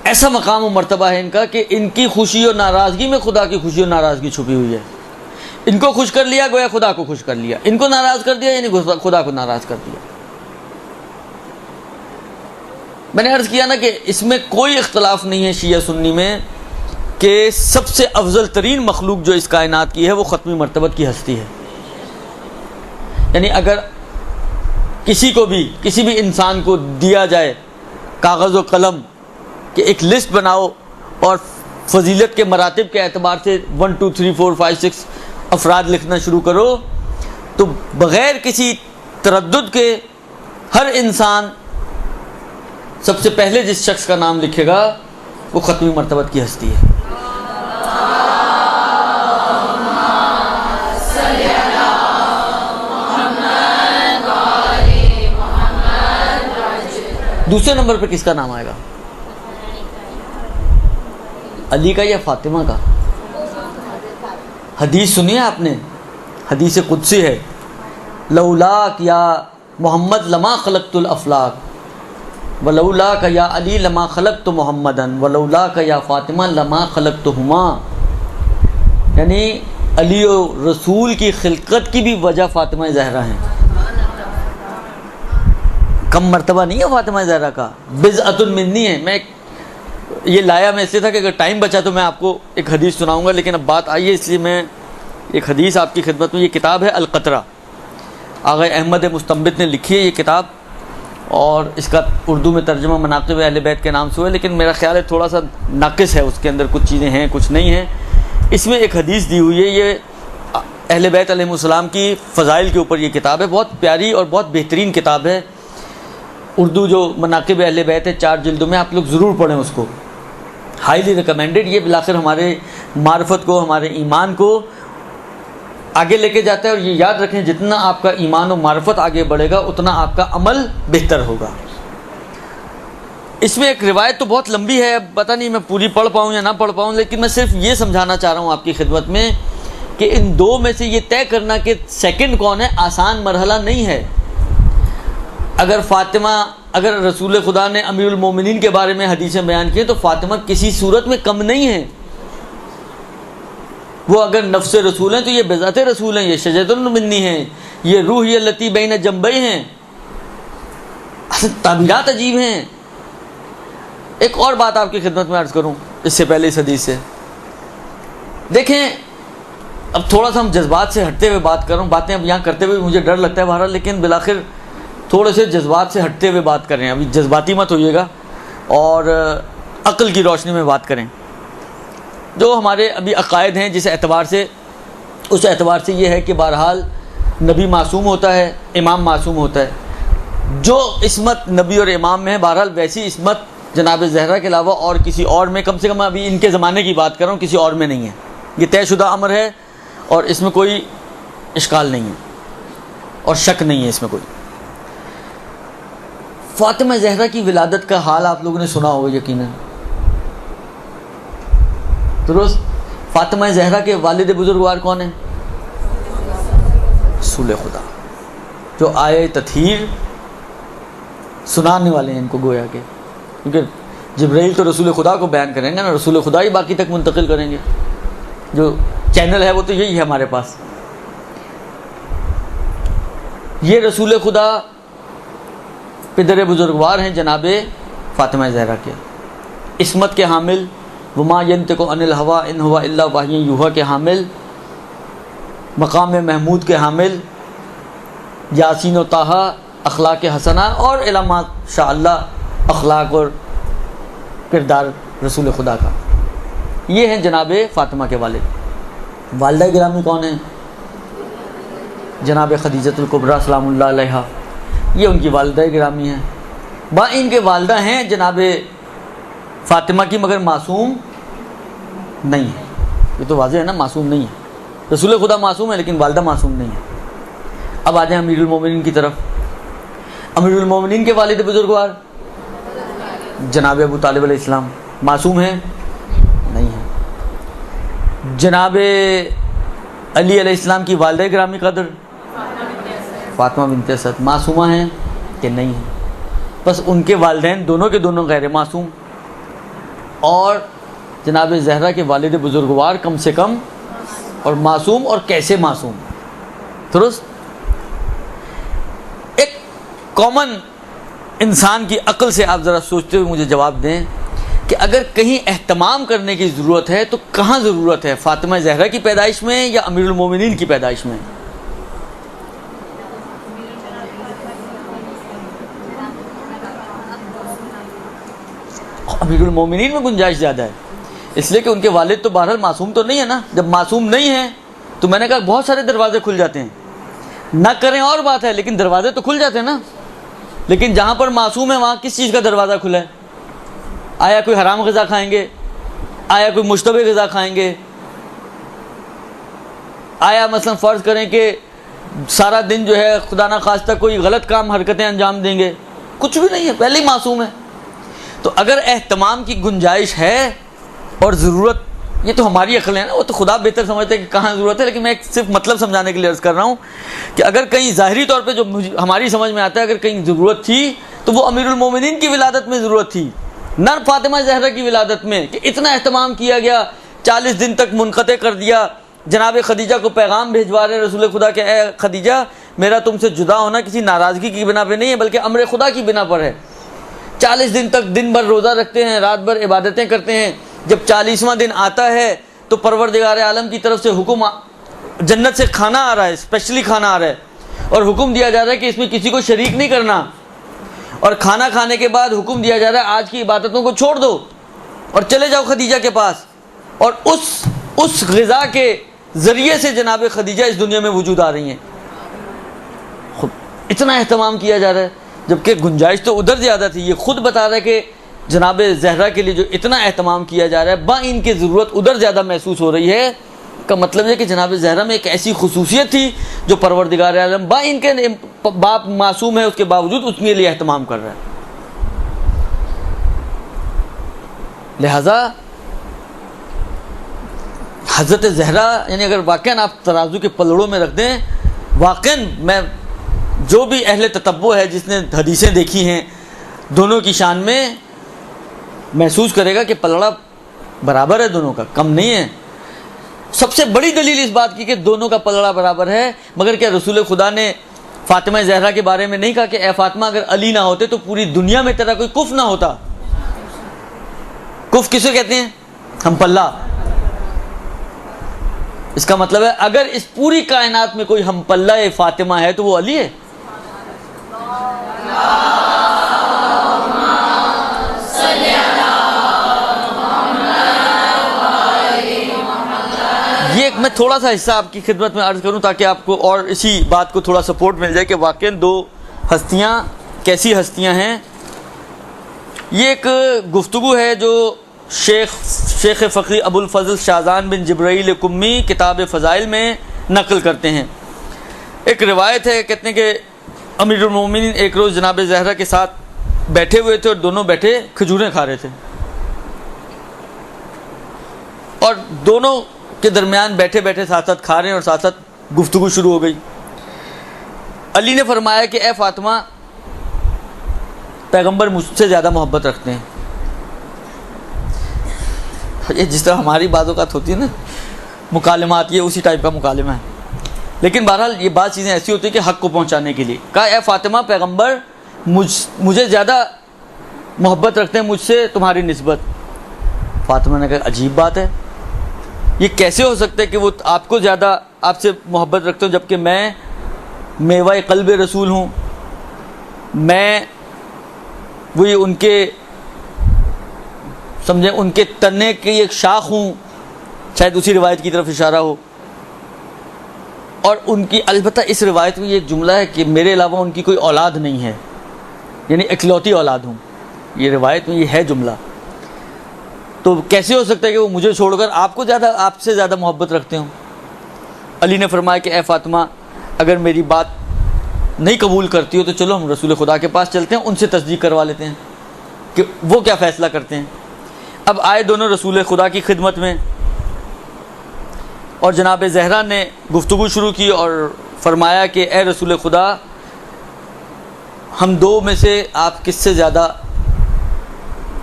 ایسا مقام و مرتبہ ہے ان کا کہ ان کی خوشی و ناراضگی میں خدا کی خوشی و ناراضگی چھپی ہوئی ہے. ان کو خوش کر لیا گویا خدا کو خوش کر لیا، ان کو ناراض کر دیا یعنی خدا کو ناراض کر دیا۔ میں نے عرض کیا نا کہ اس میں کوئی اختلاف نہیں ہے شیعہ سنی میں کہ سب سے افضل ترین مخلوق جو اس کائنات کی ہے وہ ختمی مرتبت کی ہستی ہے۔ یعنی اگر کسی بھی انسان کو دیا جائے کاغذ و قلم کہ ایک لسٹ بناؤ اور فضیلت کے مراتب کے اعتبار سے 1 2 3 4 5 6 افراد لکھنا شروع کرو، تو بغیر کسی تردد کے ہر انسان سب سے پہلے جس شخص کا نام لکھے گا وہ ختمی مرتبت کی ہستی ہے۔ دوسرے نمبر پہ کس کا نام آئے گا؟ علی کا یا فاطمہ کا؟ حدیث سنی ہے آپ نے، حدیث قدسی ہے، لولاک یا محمد لما خلقت الافلاک ولولاک یا علی لما خلقت محمدن ولولاک یا فاطمہ لما خلقتہما۔ یعنی علی و رسول کی خلقت کی بھی وجہ فاطمہ زہرا ہیں، کم مرتبہ نہیں ہے فاطمہ زہرا کا، بضعۃ منی ہے۔ میں یہ لایا میں اس لیے تھا کہ اگر ٹائم بچا تو میں آپ کو ایک حدیث سناؤں گا، لیکن اب بات آئی ہے اس لیے میں ایک حدیث آپ کی خدمت میں۔ یہ کتاب ہے القطرہ، آغا احمد مستنبط نے لکھی ہے یہ کتاب، اور اس کا اردو میں ترجمہ مناقب اہل بیت کے نام سے ہوا ہے، لیکن میرا خیال ہے تھوڑا سا ناقص ہے، اس کے اندر کچھ چیزیں ہیں کچھ نہیں ہیں۔ اس میں ایک حدیث دی ہوئی ہے، یہ اہل بیت علیہ السلام کی فضائل کے اوپر یہ کتاب ہے، بہت پیاری اور بہت بہترین کتاب ہے۔ اردو جو مناقب اہل بیت ہے 4 جلدوں میں، آپ لوگ ضرور پڑھیں اس کو، ہائیلی ریکمینڈڈ۔ یہ بالآخر ہمارے معرفت کو، ہمارے ایمان کو آگے لے کے جاتا ہے، اور یہ یاد رکھیں جتنا آپ کا ایمان و معرفت آگے بڑھے گا اتنا آپ کا عمل بہتر ہوگا۔ اس میں ایک روایت تو بہت لمبی ہے، پتہ نہیں میں پوری پڑھ پاؤں یا نہ پڑھ پاؤں، لیکن میں صرف یہ سمجھانا چاہ رہا ہوں آپ کی خدمت میں کہ ان دو میں سے یہ طے کرنا کہ سیکنڈ کون ہے آسان مرحلہ نہیں ہے۔ اگر رسول خدا نے امیر المومنین کے بارے میں حدیثیں بیان کی تو فاطمہ کسی صورت میں کم نہیں ہے۔ وہ اگر نفس رسول ہیں تو یہ بذات رسول ہیں، یہ شجرۃ منی ہیں، یہ روح التی بین جنبی ہیں۔ تعبیرات عجیب ہیں۔ ایک اور بات آپ کی خدمت میں عرض کروں اس سے پہلے اس حدیث سے، دیکھیں اب تھوڑا سا ہم جذبات سے ہٹتے ہوئے بات کر رہا ہوں، باتیں اب یہاں کرتے ہوئے مجھے ڈر لگتا ہے بہرحال، لیکن بالآخر تھوڑے سے جذبات سے ہٹتے ہوئے بات کریں، ابھی جذباتی مت ہوئیے گا اور عقل کی روشنی میں بات کریں۔ جو ہمارے ابھی عقائد ہیں جس اعتبار سے، اس اعتبار سے یہ ہے کہ بہرحال نبی معصوم ہوتا ہے، امام معصوم ہوتا ہے۔ جو عصمت نبی اور امام میں ہے بہرحال ویسی عصمت جناب زہرا کے علاوہ اور کسی اور میں، کم سے کم ابھی ان کے زمانے کی بات کر رہا ہوں، کسی اور میں نہیں ہے۔ یہ طے شدہ امر ہے اور اس میں کوئی اشکال نہیں ہے اور شک نہیں ہے اس میں کوئی۔ فاطمہ زہرا کی ولادت کا حال آپ لوگوں نے سنا ہوگا یقیناً، درست؟ فاطمہ زہرا کے والد بزرگوار کون ہیں؟ رسول خدا، جو آئے تطہیر سنانے والے ہیں ان کو گویا کہ، کیونکہ جبرائیل تو رسول خدا کو بیان کریں گے نا، رسول خدا ہی باقی تک منتقل کریں گے، جو چینل ہے وہ تو یہی ہے ہمارے پاس۔ یہ رسول خدا پدر بزرگوار ہیں جناب فاطمہ زہرا کے، عصمت کے حامل، وما ینطق عن الہوی ان هو الا وحی یوحی کے حامل، مقام محمود کے حامل، یاسین و طٰہٰ اخلاق حسنہ اور علامہ شاء اللہ اخلاق اور کردار رسول خدا کا، یہ ہیں جناب فاطمہ کے والد۔ والدہ گرامی کون ہیں؟ جناب خدیجۃ الکبریٰ سلام اللہ علیہا، یہ ان کی والدہ گرامی ہیں۔ ان کے والدہ ہیں جناب فاطمہ کی، مگر معصوم نہیں ہے، یہ تو واضح ہے نا، معصوم نہیں ہے۔ رسول خدا معصوم ہے لیکن والدہ معصوم نہیں ہے۔ اب آ جائیں امیر المومنین کی طرف۔ امیر المومنین کے والد بزرگوار جناب ابو طالب علیہ السلام معصوم ہیں؟ نہیں ہیں۔ جناب علی علیہ السلام کی والدہ گرامی قدر فاطمہ بنت اسد معصومہ ہیں کہ نہیں ہیں؟ بس ان کے والدین دونوں کے دونوں غیر معصوم، اور جناب زہرا کے والد بزرگوار کم سے کم اور معصوم اور کیسے معصوم؟ درست؟ ایک کامن انسان کی عقل سے آپ ذرا سوچتے ہوئے مجھے جواب دیں کہ اگر کہیں اہتمام کرنے کی ضرورت ہے تو کہاں ضرورت ہے؟ فاطمہ زہرا کی پیدائش میں یا امیر المومنین کی پیدائش میں؟ امیر المومنین میں گنجائش زیادہ ہے، اس لیے کہ ان کے والد تو بہرحال معصوم تو نہیں ہے نا۔ جب معصوم نہیں ہیں تو میں نے کہا بہت سارے دروازے کھل جاتے ہیں، نہ کریں اور بات ہے، لیکن دروازے تو کھل جاتے ہیں نا۔ لیکن جہاں پر معصوم ہے وہاں کس چیز کا دروازہ کھلا ہے؟ آیا کوئی حرام غذا کھائیں گے؟ آیا کوئی مشتبہ غذا کھائیں گے؟ آیا مثلا فرض کریں کہ سارا دن جو ہے خدا نخواستہ کوئی غلط کام حرکتیں انجام دیں گے؟ کچھ بھی نہیں ہے، پہلے ہی معصوم ہے۔ تو اگر اہتمام کی گنجائش ہے اور ضرورت، یہ تو ہماری عقل ہے نا، وہ تو خدا بہتر سمجھتے ہیں کہ کہاں ضرورت ہے، لیکن میں صرف مطلب سمجھانے کے لیے عرض کر رہا ہوں کہ اگر کہیں ظاہری طور پہ جو ہماری سمجھ میں آتا ہے، اگر کہیں ضرورت تھی تو وہ امیر المومنین کی ولادت میں ضرورت تھی، نہ فاطمہ زہرا کی ولادت میں، کہ اتنا اہتمام کیا گیا، 40 دن تک منقطع کر دیا، جناب خدیجہ کو پیغام بھیجوا رہے رسول خدا کہ اے خدیجہ میرا تم سے جدا ہونا کسی ناراضگی کی بنا پہ نہیں ہے بلکہ امر خدا کی بنا پر ہے۔ 40 دن تک دن بھر روزہ رکھتے ہیں، رات بھر عبادتیں کرتے ہیں، جب 40واں دن آتا ہے تو پروردگار عالم کی طرف سے حکم، جنت سے کھانا آ رہا ہے، اسپیشلی کھانا آ رہا ہے، اور حکم دیا جا رہا ہے کہ اس میں کسی کو شریک نہیں کرنا، اور کھانا کھانے کے بعد حکم دیا جا رہا ہے آج کی عبادتوں کو چھوڑ دو اور چلے جاؤ خدیجہ کے پاس، اور اس غذا کے ذریعے سے جناب خدیجہ اس دنیا میں وجود آ رہی ہیں۔ اتنا اہتمام کیا جا رہا ہے، جبکہ گنجائش تو ادھر زیادہ تھی۔ یہ خود بتا رہا ہے کہ جناب زہرا کے لیے جو اتنا اہتمام کیا جا رہا ہے، با ان کی ضرورت ادھر زیادہ محسوس ہو رہی ہے، کا مطلب ہے کہ جناب زہرا میں ایک ایسی خصوصیت تھی جو پروردگار عالم با ان کے باپ معصوم ہے اس کے باوجود اس کے لیے اہتمام کر رہا ہے۔ لہذا حضرت زہرا، یعنی اگر واقعاً آپ ترازو کے پلڑوں میں رکھ دیں، واقعاً میں جو بھی اہل تتبع ہے جس نے حدیثیں دیکھی ہیں دونوں کی شان میں، محسوس کرے گا کہ پلڑا برابر ہے، دونوں کا کم نہیں ہے۔ سب سے بڑی دلیل اس بات کی کہ دونوں کا پلڑا برابر ہے، مگر کیا رسول خدا نے فاطمہ زہرا کے بارے میں نہیں کہا کہ اے فاطمہ اگر علی نہ ہوتے تو پوری دنیا میں تیرا کوئی کف نہ ہوتا؟ کف کسے کہتے ہیں؟ ہم پلہ۔ اس کا مطلب ہے اگر اس پوری کائنات میں کوئی ہم پلہ فاطمہ ہے تو وہ علی ہے۔ یہ میں تھوڑا سا حصہ آپ کی خدمت میں عرض کروں تاکہ آپ کو اور اسی بات کو تھوڑا سپورٹ مل جائے کہ واقعاً دو ہستیاں کیسی ہستیاں ہیں۔ یہ ایک گفتگو ہے جو شیخ فقی ابو الفضل شاذان بن جبرائیل کمی کتاب فضائل میں نقل کرتے ہیں۔ ایک روایت ہے، کہتے ہیں کہ امیر المومنین ایک روز جناب زہرا کے ساتھ بیٹھے ہوئے تھے اور دونوں بیٹھے کھجوریں کھا رہے تھے، اور دونوں کے درمیان بیٹھے بیٹھے ساتھ ساتھ کھا رہے ہیں اور ساتھ ساتھ گفتگو شروع ہو گئی۔ علی نے فرمایا کہ اے فاطمہ، پیغمبر مجھ سے زیادہ محبت رکھتے ہیں۔ یہ جس طرح ہماری بعض اوقات ہوتی ہے نا مکالمات، یہ اسی ٹائپ کا مکالمہ ہے، لیکن بہرحال یہ بات چیزیں ایسی ہوتی ہیں کہ حق کو پہنچانے کے لیے۔ کہا اے فاطمہ، پیغمبر مجھے زیادہ محبت رکھتے ہیں مجھ سے تمہاری نسبت۔ فاطمہ نے کہا عجیب بات ہے، یہ کیسے ہو سکتا ہے کہ وہ آپ کو زیادہ آپ سے محبت رکھتے ہوں جبکہ میں میوہ قلب رسول ہوں، میں وہی ان کے سمجھے ان کے تنے کی ایک شاخ ہوں، شاید اسی روایت کی طرف اشارہ ہو۔ اور ان کی البتہ اس روایت میں یہ ایک جملہ ہے کہ میرے علاوہ ان کی کوئی اولاد نہیں ہے، یعنی اکلوتی اولاد ہوں، یہ روایت میں یہ ہے جملہ۔ تو کیسے ہو سکتا ہے کہ وہ مجھے چھوڑ کر آپ سے زیادہ محبت رکھتے ہوں؟ علی نے فرمایا کہ اے فاطمہ، اگر میری بات نہیں قبول کرتی ہو تو چلو ہم رسول خدا کے پاس چلتے ہیں، ان سے تصدیق کروا لیتے ہیں کہ وہ کیا فیصلہ کرتے ہیں۔ اب آئے دونوں رسول خدا کی خدمت میں، اور جناب زہرا نے گفتگو شروع کی اور فرمایا کہ اے رسول خدا، ہم دو میں سے آپ کس سے زیادہ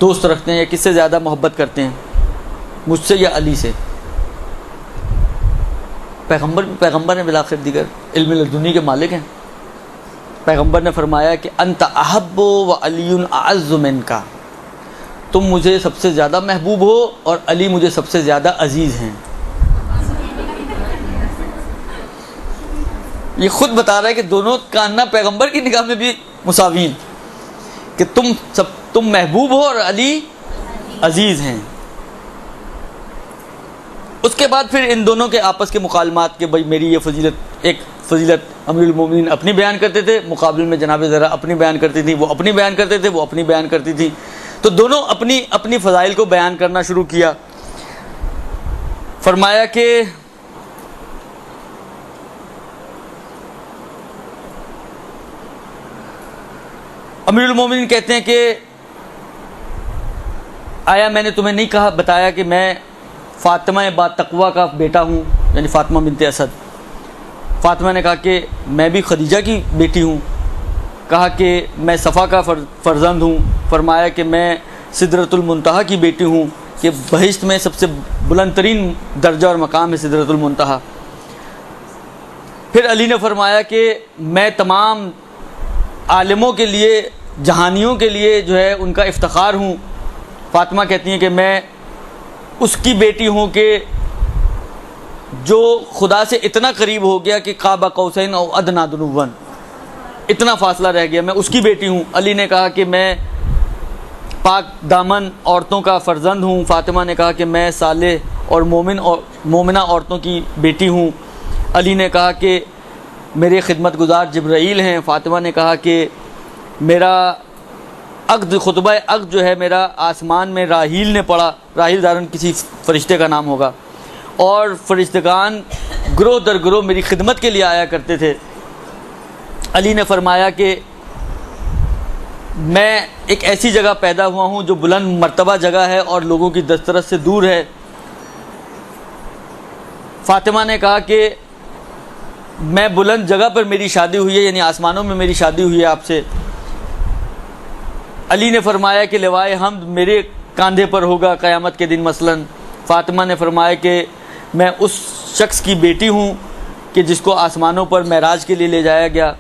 دوست رکھتے ہیں یا کس سے زیادہ محبت کرتے ہیں، مجھ سے یا علی سے؟ پیغمبر بھی پیغمبر ہیں، بالآخر دیگر علم لدنی کے مالک ہیں۔ پیغمبر نے فرمایا کہ انت احب و علی اعز منک، تم مجھے سب سے زیادہ محبوب ہو اور علی مجھے سب سے زیادہ عزیز ہیں۔ یہ خود بتا رہا ہے کہ دونوں کاننا پیغمبر کی نگاہ میں بھی مساوی ہیں، کہ تم محبوب ہو اور علی عزیز ہیں۔ اس کے بعد پھر ان دونوں کے آپس کے مکالمات کہ بھائی میری یہ فضیلت، ایک فضیلت امیر المومنین اپنی بیان کرتے تھے، مقابل میں جناب زہرا اپنی بیان کرتی تھی، وہ اپنی بیان کرتے تھے، وہ اپنی بیان کرتی تھی، تو دونوں اپنی اپنی فضائل کو بیان کرنا شروع کیا۔ فرمایا کہ امیر المومنین کہتے ہیں کہ آیا میں نے تمہیں نہیں بتایا کہ میں فاطمہ با تقویٰ کا بیٹا ہوں، یعنی فاطمہ بنت اسد۔ فاطمہ نے کہا کہ میں بھی خدیجہ کی بیٹی ہوں۔ کہا کہ میں صفا کا فرزند ہوں۔ فرمایا کہ میں سدرۃ المنتہا کی بیٹی ہوں، کہ بہشت میں سب سے بلند ترین درجہ اور مقام ہے سدرۃ المنتہا۔ پھر علی نے فرمایا کہ میں تمام عالموں کے لیے، جہانیوں کے لیے جو ہے ان کا افتخار ہوں۔ فاطمہ کہتی ہیں کہ میں اس کی بیٹی ہوں کہ جو خدا سے اتنا قریب ہو گیا کہ قاب قوسین او ادنی دنوا، اتنا فاصلہ رہ گیا، میں اس کی بیٹی ہوں۔ علی نے کہا کہ میں پاک دامن عورتوں کا فرزند ہوں۔ فاطمہ نے کہا کہ میں صالح اور مومنہ عورتوں کی بیٹی ہوں۔ علی نے کہا کہ میرے خدمت گزار جبرائیل ہیں۔ فاطمہ نے کہا کہ میرا عقد، خطبہ عقد جو ہے میرا آسمان میں راحیل نے پڑھا، راحیل دارن کسی فرشتے کا نام ہوگا، اور فرشتگان گروہ در گروہ میری خدمت کے لیے آیا کرتے تھے۔ علی نے فرمایا کہ میں ایک ایسی جگہ پیدا ہوا ہوں جو بلند مرتبہ جگہ ہے اور لوگوں کی دسترس سے دور ہے۔ فاطمہ نے کہا کہ میں بلند جگہ پر میری شادی ہوئی ہے، یعنی آسمانوں میں میری شادی ہوئی ہے آپ سے۔ علی نے فرمایا کہ لوائے حمد میرے کاندھے پر ہوگا قیامت کے دن مثلاً۔ فاطمہ نے فرمایا کہ میں اس شخص کی بیٹی ہوں کہ جس کو آسمانوں پر معراج کے لیے لے جایا گیا۔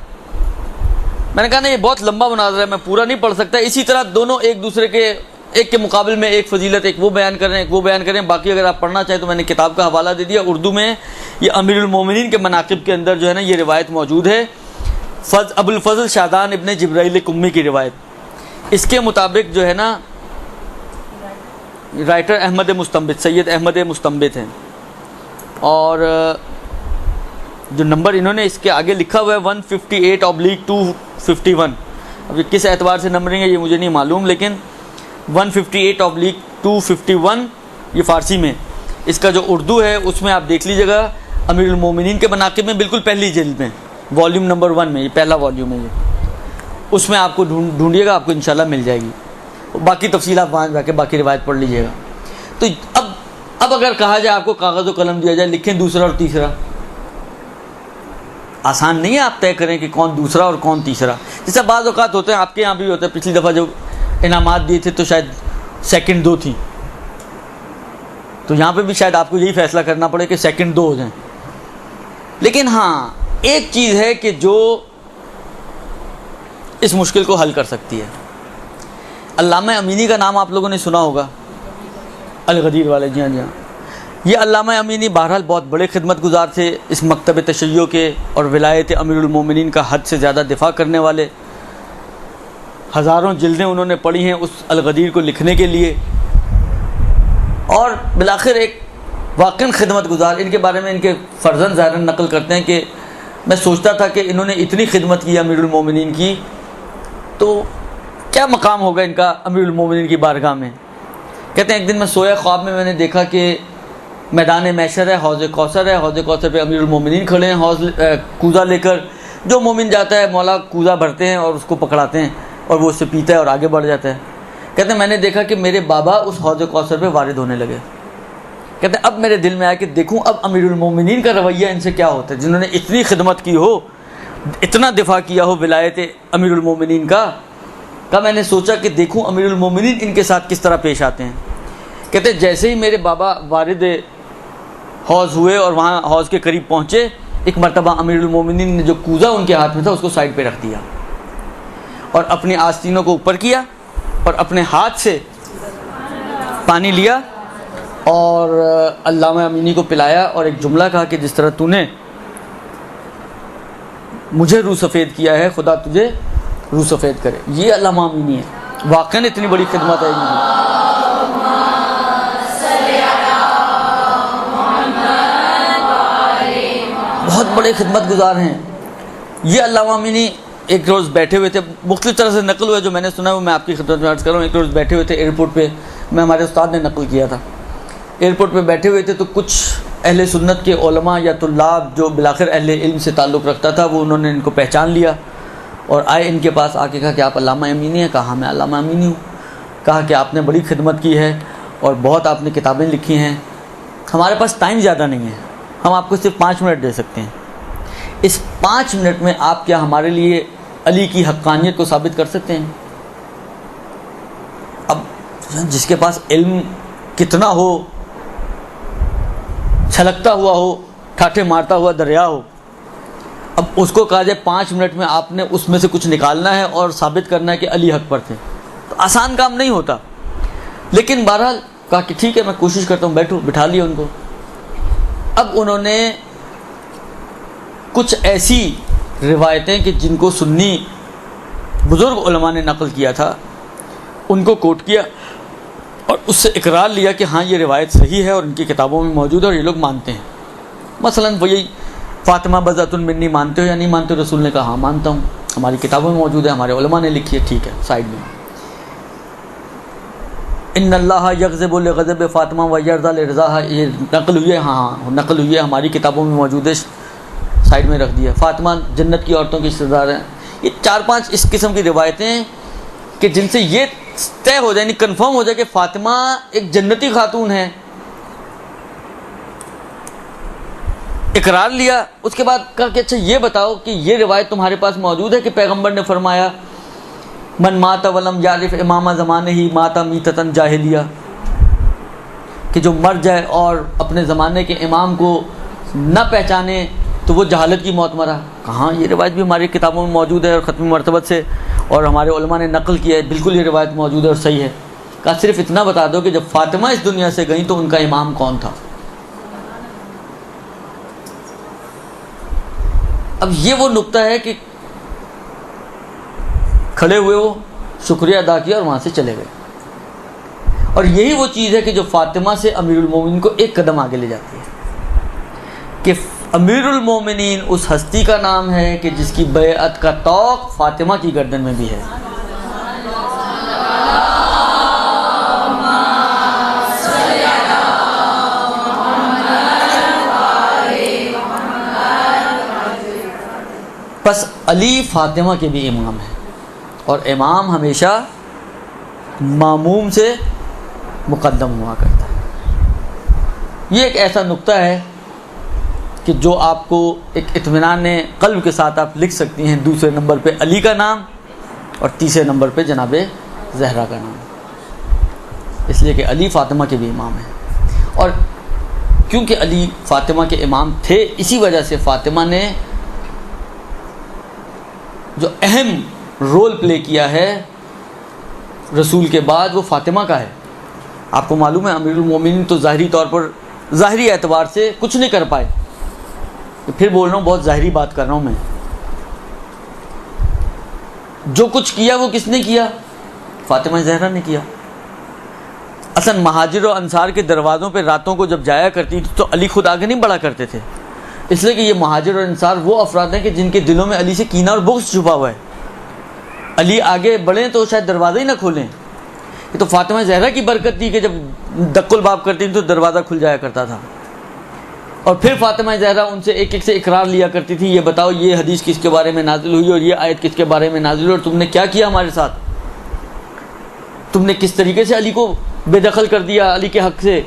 میں نے کہا نا یہ بہت لمبا مناظرہ ہے، میں پورا نہیں پڑھ سکتا۔ اسی طرح دونوں ایک دوسرے کے، ایک کے مقابل میں ایک فضیلت، ایک وہ بیان کر رہے ہیں، ایک وہ بیان کر رہے ہیں۔ باقی اگر آپ پڑھنا چاہیں تو میں نے کتاب کا حوالہ دے دیا اردو میں، یہ امیر المومنین کے مناقب کے اندر جو ہے نا یہ روایت موجود ہے، ابو الفضل شادان ابن جبرائیل کمی کی روایت۔ اس کے مطابق جو ہے نا رائٹر احمد مستنبط، سید احمد مستنبط ہیں، اور جو نمبر انہوں نے اس کے آگے لکھا ہوا ہے 158/251۔ اب یہ کس اعتبار سے نمبرنگ ہے یہ مجھے نہیں معلوم، لیکن 158/251 یہ فارسی میں، اس کا جو اردو ہے اس میں آپ دیکھ لیجیے گا، امیر المومنین کے مناقب میں بالکل پہلی جلد میں، والیوم نمبر 1 میں، یہ پہلا والیوم ہے یہ، اس میں آپ کو ڈھونڈیے گا، آپ کو انشاءاللہ مل جائے گی۔ باقی تفصیل آپ وہاں جا کے باقی روایت پڑھ لیجیے گا۔ تو اب اگر کہا جائے آپ کو کاغذ و قلم دیا جائے، لکھیں دوسرا اور تیسرا، آسان نہیں ہے آپ طے کریں کہ کون دوسرا اور کون تیسرا۔ جیسا بعض اوقات ہوتے ہیں، آپ کے یہاں بھی ہوتا ہے، پچھلی دفعہ جب انعامات دیے تھے تو شاید سیکنڈ 2 تھیں، تو یہاں پہ بھی شاید آپ کو یہی فیصلہ کرنا پڑے کہ سیکنڈ 2 ہو جائیں۔ لیکن ہاں ایک چیز ہے کہ جو اس مشکل کو حل کر سکتی ہے۔ علامہ امینی کا نام آپ لوگوں نے سنا ہوگا، الغدیر والے، جی ہاں جی ہاں، یہ علامہ امینی بہرحال بہت بڑے خدمت گزار تھے اس مکتب تشیع کے، اور ولایت امیر المومنین کا حد سے زیادہ دفاع کرنے والے۔ ہزاروں جلدیں انہوں نے پڑھی ہیں اس الغدیر کو لکھنے کے لیے، اور بالآخر ایک واقعی خدمت گزار۔ ان کے بارے میں ان کے فرزند ظاہراً نقل کرتے ہیں کہ میں سوچتا تھا کہ انہوں نے اتنی خدمت کی امیر المومنین کی تو کیا مقام ہوگا ان کا امیر المومنین کی بارگاہ میں۔ کہتے ہیں ایک دن میں سویا، خواب میں نے دیکھا کہ میدان محشر ہے، حوض کوثر ہے، حوض کوثر پہ امیر المومنین کھڑے ہیں کوزہ لے کر، جو مومن جاتا ہے مولا کوزہ بھرتے ہیں اور اس کو پکڑاتے ہیں اور وہ اس سے پیتا ہے اور آگے بڑھ جاتا ہے۔ کہتے ہیں میں نے دیکھا کہ میرے بابا اس حوض کوثر پہ وارد ہونے لگے۔ کہتے ہیں اب میرے دل میں آیا کہ دیکھوں اب امیر المومنین کا رویہ ان سے کیا ہوتا ہے، جنہوں نے اتنی خدمت کی ہو، اتنا دفاع کیا ہو ولایت امیر المومنین کا میں نے سوچا کہ دیکھوں امیر المومنین ان کے ساتھ کس طرح پیش آتے ہیں۔ کہتے ہیں جیسے ہی میرے بابا وارد حوض ہوئے اور وہاں حوض کے قریب پہنچے. ایک مرتبہ امیر المومنین نے جو کوزہ ان کے ہاتھ میں تھا اس کو سائڈ پہ رکھ دیا اور اپنی آستینوں کو اوپر کیا اور اپنے ہاتھ سے پانی لیا اور علامہ امینی کو پلایا اور ایک جملہ کہا کہ جس طرح تو نے مجھے روح سفید کیا ہے خدا تجھے روح سفید کرے. یہ علامہ امینی ہے. واقعاً اتنی بڑی خدمت ہے ان کی. بہت بڑے خدمت گزار ہیں. یہ علامہ امینی ایک روز بیٹھے ہوئے تھے, مختلف طرح سے نقل ہوا جو میں نے سنا ہے وہ میں آپ کی خدمت میں عرض کر رہا ہوں. ایک روز بیٹھے ہوئے تھے ایئرپورٹ پہ, میں ہمارے استاد نے نقل کیا تھا. ایئرپورٹ پہ بیٹھے ہوئے تھے تو کچھ اہل سنت کے علماء یا طلاب جو بالآخر اہل علم سے تعلق رکھتا تھا وہ انہوں نے ان کو پہچان لیا اور آئے ان کے پاس, آ کے کہا کہ آپ علامہ امینی ہیں؟ کہا میں علامہ امینی ہوں. کہا کہ آپ نے بڑی خدمت کی ہے اور بہت آپ نے کتابیں لکھی ہیں. ہمارے پاس ٹائم زیادہ نہیں ہے, ہم آپ کو صرف 5 منٹ دے سکتے ہیں. اس 5 منٹ میں آپ کیا ہمارے لیے علی کی حقانیت کو ثابت کر سکتے ہیں؟ اب جس کے پاس علم کتنا ہو, چھلکتا ہوا ہو, ٹھاٹھے مارتا ہوا دریا ہو, اب اس کو کہا جائے 5 منٹ میں آپ نے اس میں سے کچھ نکالنا ہے اور ثابت کرنا ہے کہ علی حق پر تھے, تو آسان کام نہیں ہوتا. لیکن بہرحال کہا کہ ٹھیک ہے میں کوشش کرتا ہوں, بیٹھو. بٹھا لیا ان کو. اب انہوں نے کچھ ایسی روایتیں کہ جن کو سنی بزرگ علماء نے نقل کیا تھا ان کو کوٹ کیا اور اس سے اقرار لیا کہ ہاں یہ روایت صحیح ہے اور ان کی کتابوں میں موجود ہے اور یہ لوگ مانتے ہیں. مثلاً وہی فاطمہ بضعۃ منی مانتے ہو یا نہیں مانتے ہو؟ رسول نے کہا ہاں مانتا ہوں, ہماری کتابوں میں موجود ہے, ہمارے علماء نے لکھی ہے. ٹھیک ہے, سائڈ میں. ان اللہ یغضب لغضب فاطمہ و یرضی لرضاها, یہ نقل ہوئی ہے. ہاں نقل ہوئی ہے, ہماری کتابوں میں موجود ہے. سائڈ میں رکھ دیا. فاطمہ جنت کی عورتوں کی رشتہ دار ہیں. یہ 4-5 اس قسم کی روایتیں ہیں کہ جن سے یہ طے ہو جائے, یعنی کنفرم ہو جائے کہ فاطمہ ایک جنتی خاتون ہے. اقرار لیا. اس کے بعد کہا کہ اچھا یہ بتاؤ کہ یہ روایت تمہارے پاس موجود ہے کہ پیغمبر نے فرمایا من مات ولم یعرف امام زمانے ہی مات میتۃ جاہلیہ, کہ جو مر جائے اور اپنے زمانے کے امام کو نہ پہچانے تو وہ جہالت کی موت مرا. کہاں یہ روایت بھی ہماری کتابوں میں موجود ہے اور ختم مرتبت سے, اور ہمارے علماء نے نقل کیا ہے, بالکل یہ روایت موجود ہے اور صحیح ہے. کہا صرف اتنا بتا دو کہ جب فاطمہ اس دنیا سے گئیں تو ان کا امام کون تھا. اب یہ وہ نقطہ ہے کہ کھڑے ہوئے, وہ شکریہ ادا کیا اور وہاں سے چلے گئے. اور یہی وہ چیز ہے کہ جو فاطمہ سے امیر المومنین کو ایک قدم آگے لے جاتی ہے, کہ امیر المومنین اس ہستی کا نام ہے کہ جس کی بیعت کا طوق فاطمہ کی گردن میں بھی ہے. بس علی فاطمہ کے بھی امام ہے, اور امام ہمیشہ ماموم سے مقدم ہوا کرتا ہے. یہ ایک ایسا نقطہ ہے کہ جو آپ کو ایک اطمینان قلب کے ساتھ آپ لکھ سکتی ہیں. دوسرے نمبر پہ علی کا نام اور تیسرے نمبر پہ جناب زہرا کا نام, اس لیے کہ علی فاطمہ کے بھی امام ہیں. اور کیونکہ علی فاطمہ کے امام تھے, اسی وجہ سے فاطمہ نے جو اہم رول پلے کیا ہے رسول کے بعد وہ فاطمہ کا ہے. آپ کو معلوم ہے امیر المومنین تو ظاہری طور پر, ظاہری اعتبار سے کچھ نہیں کر پائے. پھر بول رہا ہوں, بہت ظاہری بات کر رہا ہوں میں. جو کچھ کیا وہ کس نے کیا؟ فاطمہ زہرا نے کیا. اصل مہاجر و انصار کے دروازوں پہ راتوں کو جب جایا کرتی تھی تو علی خود آگے نہیں بڑھا کرتے تھے, اس لیے کہ یہ مہاجر اور انصار وہ افراد ہیں کہ جن کے دلوں میں علی سے کینہ اور بغض چھپا ہوا ہے. علی آگے بڑھیں تو شاید دروازہ ہی نہ کھولیں. یہ تو فاطمہ زہرا کی برکت تھی کہ جب دق الباب کرتی تھی تو دروازہ کھل جایا کرتا تھا. اور پھر فاطمہ زہرا ان سے ایک ایک سے اقرار لیا کرتی تھی, یہ بتاؤ یہ حدیث کس کے بارے میں نازل ہوئی اور یہ آیت کس کے بارے میں نازل ہوئی, اور تم نے کیا کیا ہمارے ساتھ, تم نے کس طریقے سے علی کو بے دخل کر دیا علی کے حق سے.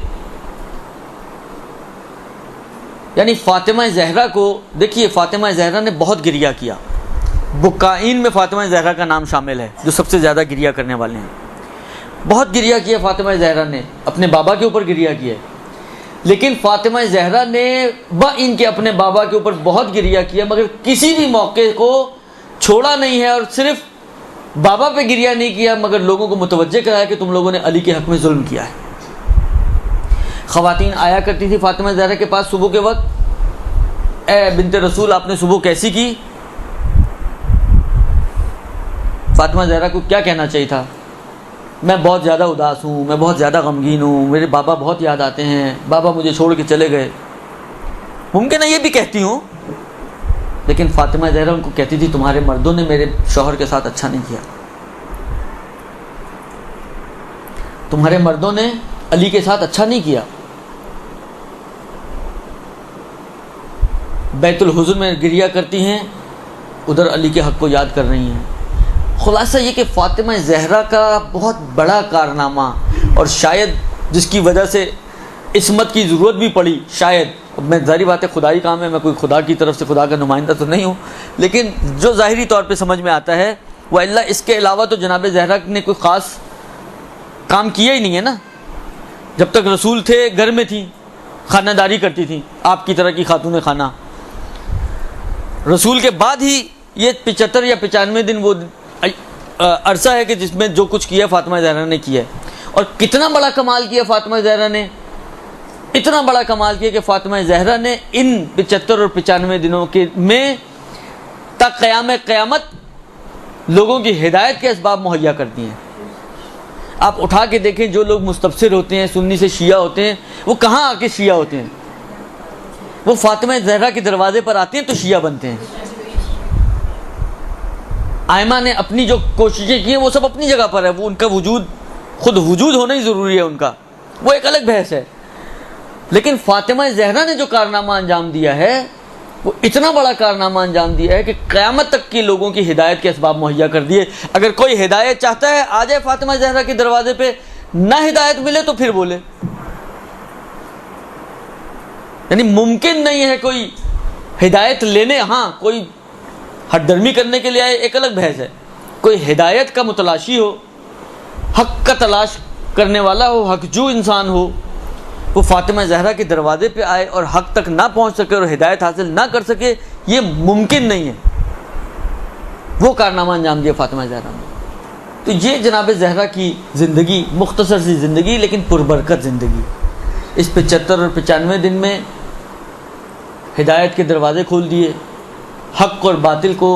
یعنی فاطمہ زہرا کو دیکھیے, فاطمہ زہرا نے بہت گریہ کیا. بکائین میں فاطمہ زہرا کا نام شامل ہے جو سب سے زیادہ گریہ کرنے والے ہیں. بہت گریہ کیا فاطمہ زہرا نے, اپنے بابا کے اوپر گریہ کیا. لیکن فاطمہ زہرا نے ان کے اپنے بابا کے اوپر بہت گریہ کیا، مگر کسی بھی موقع کو چھوڑا نہیں ہے، اور صرف بابا پہ گریہ نہیں کیا مگر لوگوں کو متوجہ کرایا کہ تم لوگوں نے علی کے حق میں ظلم کیا ہے۔ خواتین آیا کرتی تھی فاطمہ زہرا کے پاس صبح کے وقت، اے بنت رسول آپ نے صبح کیسی کی؟ فاطمہ زہرا کو کیا کہنا چاہیے تھا؟ میں بہت زیادہ اداس ہوں، میں بہت زیادہ غمگین ہوں، میرے بابا بہت یاد آتے ہیں، بابا مجھے چھوڑ کے چلے گئے۔ ممکن ہے یہ بھی کہتی ہوں، لیکن فاطمہ زہرا ان کو کہتی تھی تمہارے مردوں نے میرے شوہر کے ساتھ اچھا نہیں کیا، تمہارے مردوں نے علی کے ساتھ اچھا نہیں کیا۔ بیت الحزن میں گریہ کرتی ہیں، ادھر علی کے حق کو یاد کر رہی ہیں۔ خلاصہ یہ کہ فاطمہ زہرا کا بہت بڑا کارنامہ، اور شاید جس کی وجہ سے عصمت کی ضرورت بھی پڑی، شاید، میں ظاہری بات ہے خدائی کام ہے، میں کوئی خدا کی طرف سے خدا کا نمائندہ تو نہیں ہوں، لیکن جو ظاہری طور پہ سمجھ میں آتا ہے وہ اللہ اس کے علاوہ تو جناب زہرا نے کوئی خاص کام کیا ہی نہیں ہے نا۔ جب تک رسول تھے گھر میں تھیں، خانہ داری کرتی تھیں، آپ کی طرح کی خاتون خانہ۔ رسول کے بعد ہی یہ 75 یا 95 دن وہ عرصہ ہے کہ جس میں جو کچھ کیا فاطمہ زہرا نے کیا ہے، اور کتنا بڑا کمال کیا فاطمہ زہرا نے، اتنا بڑا کمال کیا کہ فاطمہ زہرا نے ان 75 اور 95 دنوں کے میں تک قیامت لوگوں کی ہدایت کے اسباب مہیا کر دیے ہیں۔ آپ اٹھا کے دیکھیں، جو لوگ مستبصر ہوتے ہیں، سنی سے شیعہ ہوتے ہیں، وہ کہاں آ کے شیعہ ہوتے ہیں؟ وہ فاطمہ زہرا کے دروازے پر آتے ہیں تو شیعہ بنتے ہیں۔ آئمہ نے اپنی جو کوششیں کی ہیں وہ سب اپنی جگہ پر ہے، وہ ان کا وجود، خود وجود ہونا ہی ضروری ہے ان کا، وہ ایک الگ بحث ہے۔ لیکن فاطمہ زہرا نے جو کارنامہ انجام دیا ہے وہ اتنا بڑا کارنامہ انجام دیا ہے کہ قیامت تک کے لوگوں کی ہدایت کے اسباب مہیا کر دیے۔ اگر کوئی ہدایت چاہتا ہے آ جائے فاطمہ زہرا کے دروازے پہ، نہ ہدایت ملے تو پھر بولے۔ یعنی ممکن نہیں ہے کوئی ہدایت لینے، ہاں کوئی ہٹ درمی کرنے کے لیے آئے ایک الگ بحث ہے، کوئی ہدایت کا متلاشی ہو، حق کا تلاش کرنے والا ہو، حق جو انسان ہو، وہ فاطمہ زہرا کے دروازے پہ آئے اور حق تک نہ پہنچ سکے اور ہدایت حاصل نہ کر سکے، یہ ممکن نہیں ہے۔ وہ کارنامہ انجام دیا فاطمہ زہرا نے۔ تو یہ جناب زہرا کی زندگی، مختصر سی زندگی لیکن پربرکت زندگی، اس 75 اور 95 دن میں ہدایت کے دروازے کھول دیے، حق اور باطل کو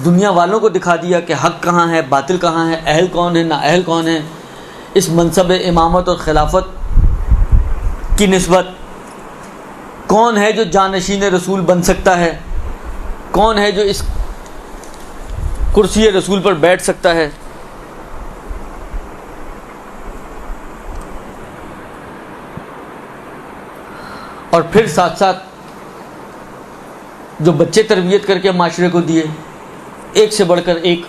دنیا والوں کو دکھا دیا کہ حق کہاں ہے، باطل کہاں ہے، اہل کون ہے، نا اہل کون ہے، اس منصب امامت اور خلافت کی نسبت کون ہے جو جانشین رسول بن سکتا ہے، کون ہے جو اس کرسی رسول پر بیٹھ سکتا ہے۔ اور پھر ساتھ ساتھ جو بچے تربیت کر کے معاشرے کو دیے، ایک سے بڑھ کر ایک،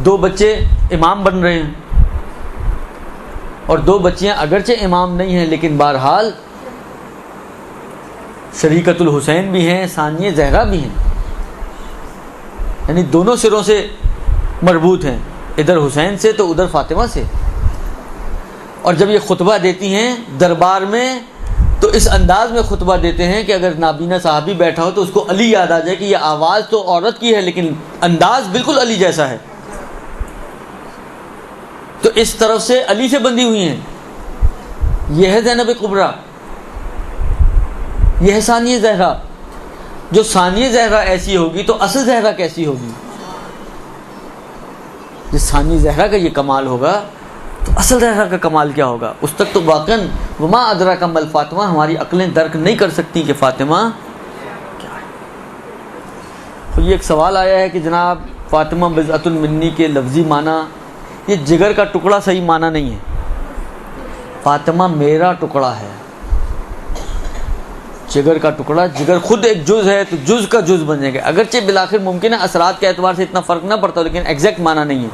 2 بچے امام بن رہے ہیں، اور 2 بچیاں اگرچہ امام نہیں ہیں لیکن بہرحال شریکت الحسین بھی ہیں، ثانیہ زہرا بھی ہیں، یعنی دونوں سروں سے مربوط ہیں، ادھر حسین سے تو ادھر فاطمہ سے۔ اور جب یہ خطبہ دیتی ہیں دربار میں تو اس انداز میں خطبہ دیتے ہیں کہ اگر نابینا صحابی بیٹھا ہو تو اس کو علی یاد آ جائے کہ یہ آواز تو عورت کی ہے لیکن انداز بالکل علی جیسا ہے۔ تو اس طرف سے علی سے بندھی ہوئی ہیں، یہ ہے زینب کبریٰ، یہ ہے ثانیہ زہرا۔ جو ثانیہ زہرا ایسی ہوگی تو اصل زہرا کیسی ہوگی؟ جس ثانیہ زہرا کا یہ کمال ہوگا تو اصل زہرا کا کمال کیا ہوگا؟ اس تک تو واقعاً وما ادراک مل فاطمہ، ہماری عقلیں درک نہیں کر سکتی کہ فاطمہ کیا ہے۔ تو یہ ایک سوال آیا ہے کہ جناب فاطمہ بضعۃ منی کے لفظی معنی، یہ جگر کا ٹکڑا صحیح معنی نہیں ہے، فاطمہ میرا ٹکڑا ہے۔ جگر کا ٹکڑا، جگر خود ایک جز ہے تو جز کا جز بن جائے گا، اگرچہ بالآخر ممکن ہے اثرات کے اعتبار سے اتنا فرق نہ پڑتا لیکن ایگزیکٹ معنی نہیں ہے۔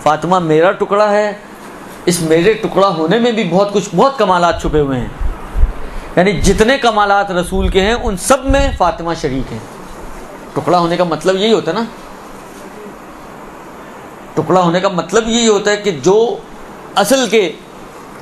فاطمہ میرا ٹکڑا ہے، اس میرے ٹکڑا ہونے میں بھی بہت کمالات چھپے ہوئے ہیں، یعنی جتنے کمالات رسول کے ہیں ان سب میں فاطمہ شریک ہیں۔ ٹکڑا ہونے کا مطلب یہی ہوتا ہے نا، ٹکڑا ہونے کا مطلب یہی ہوتا ہے کہ جو اصل کے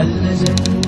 اللجن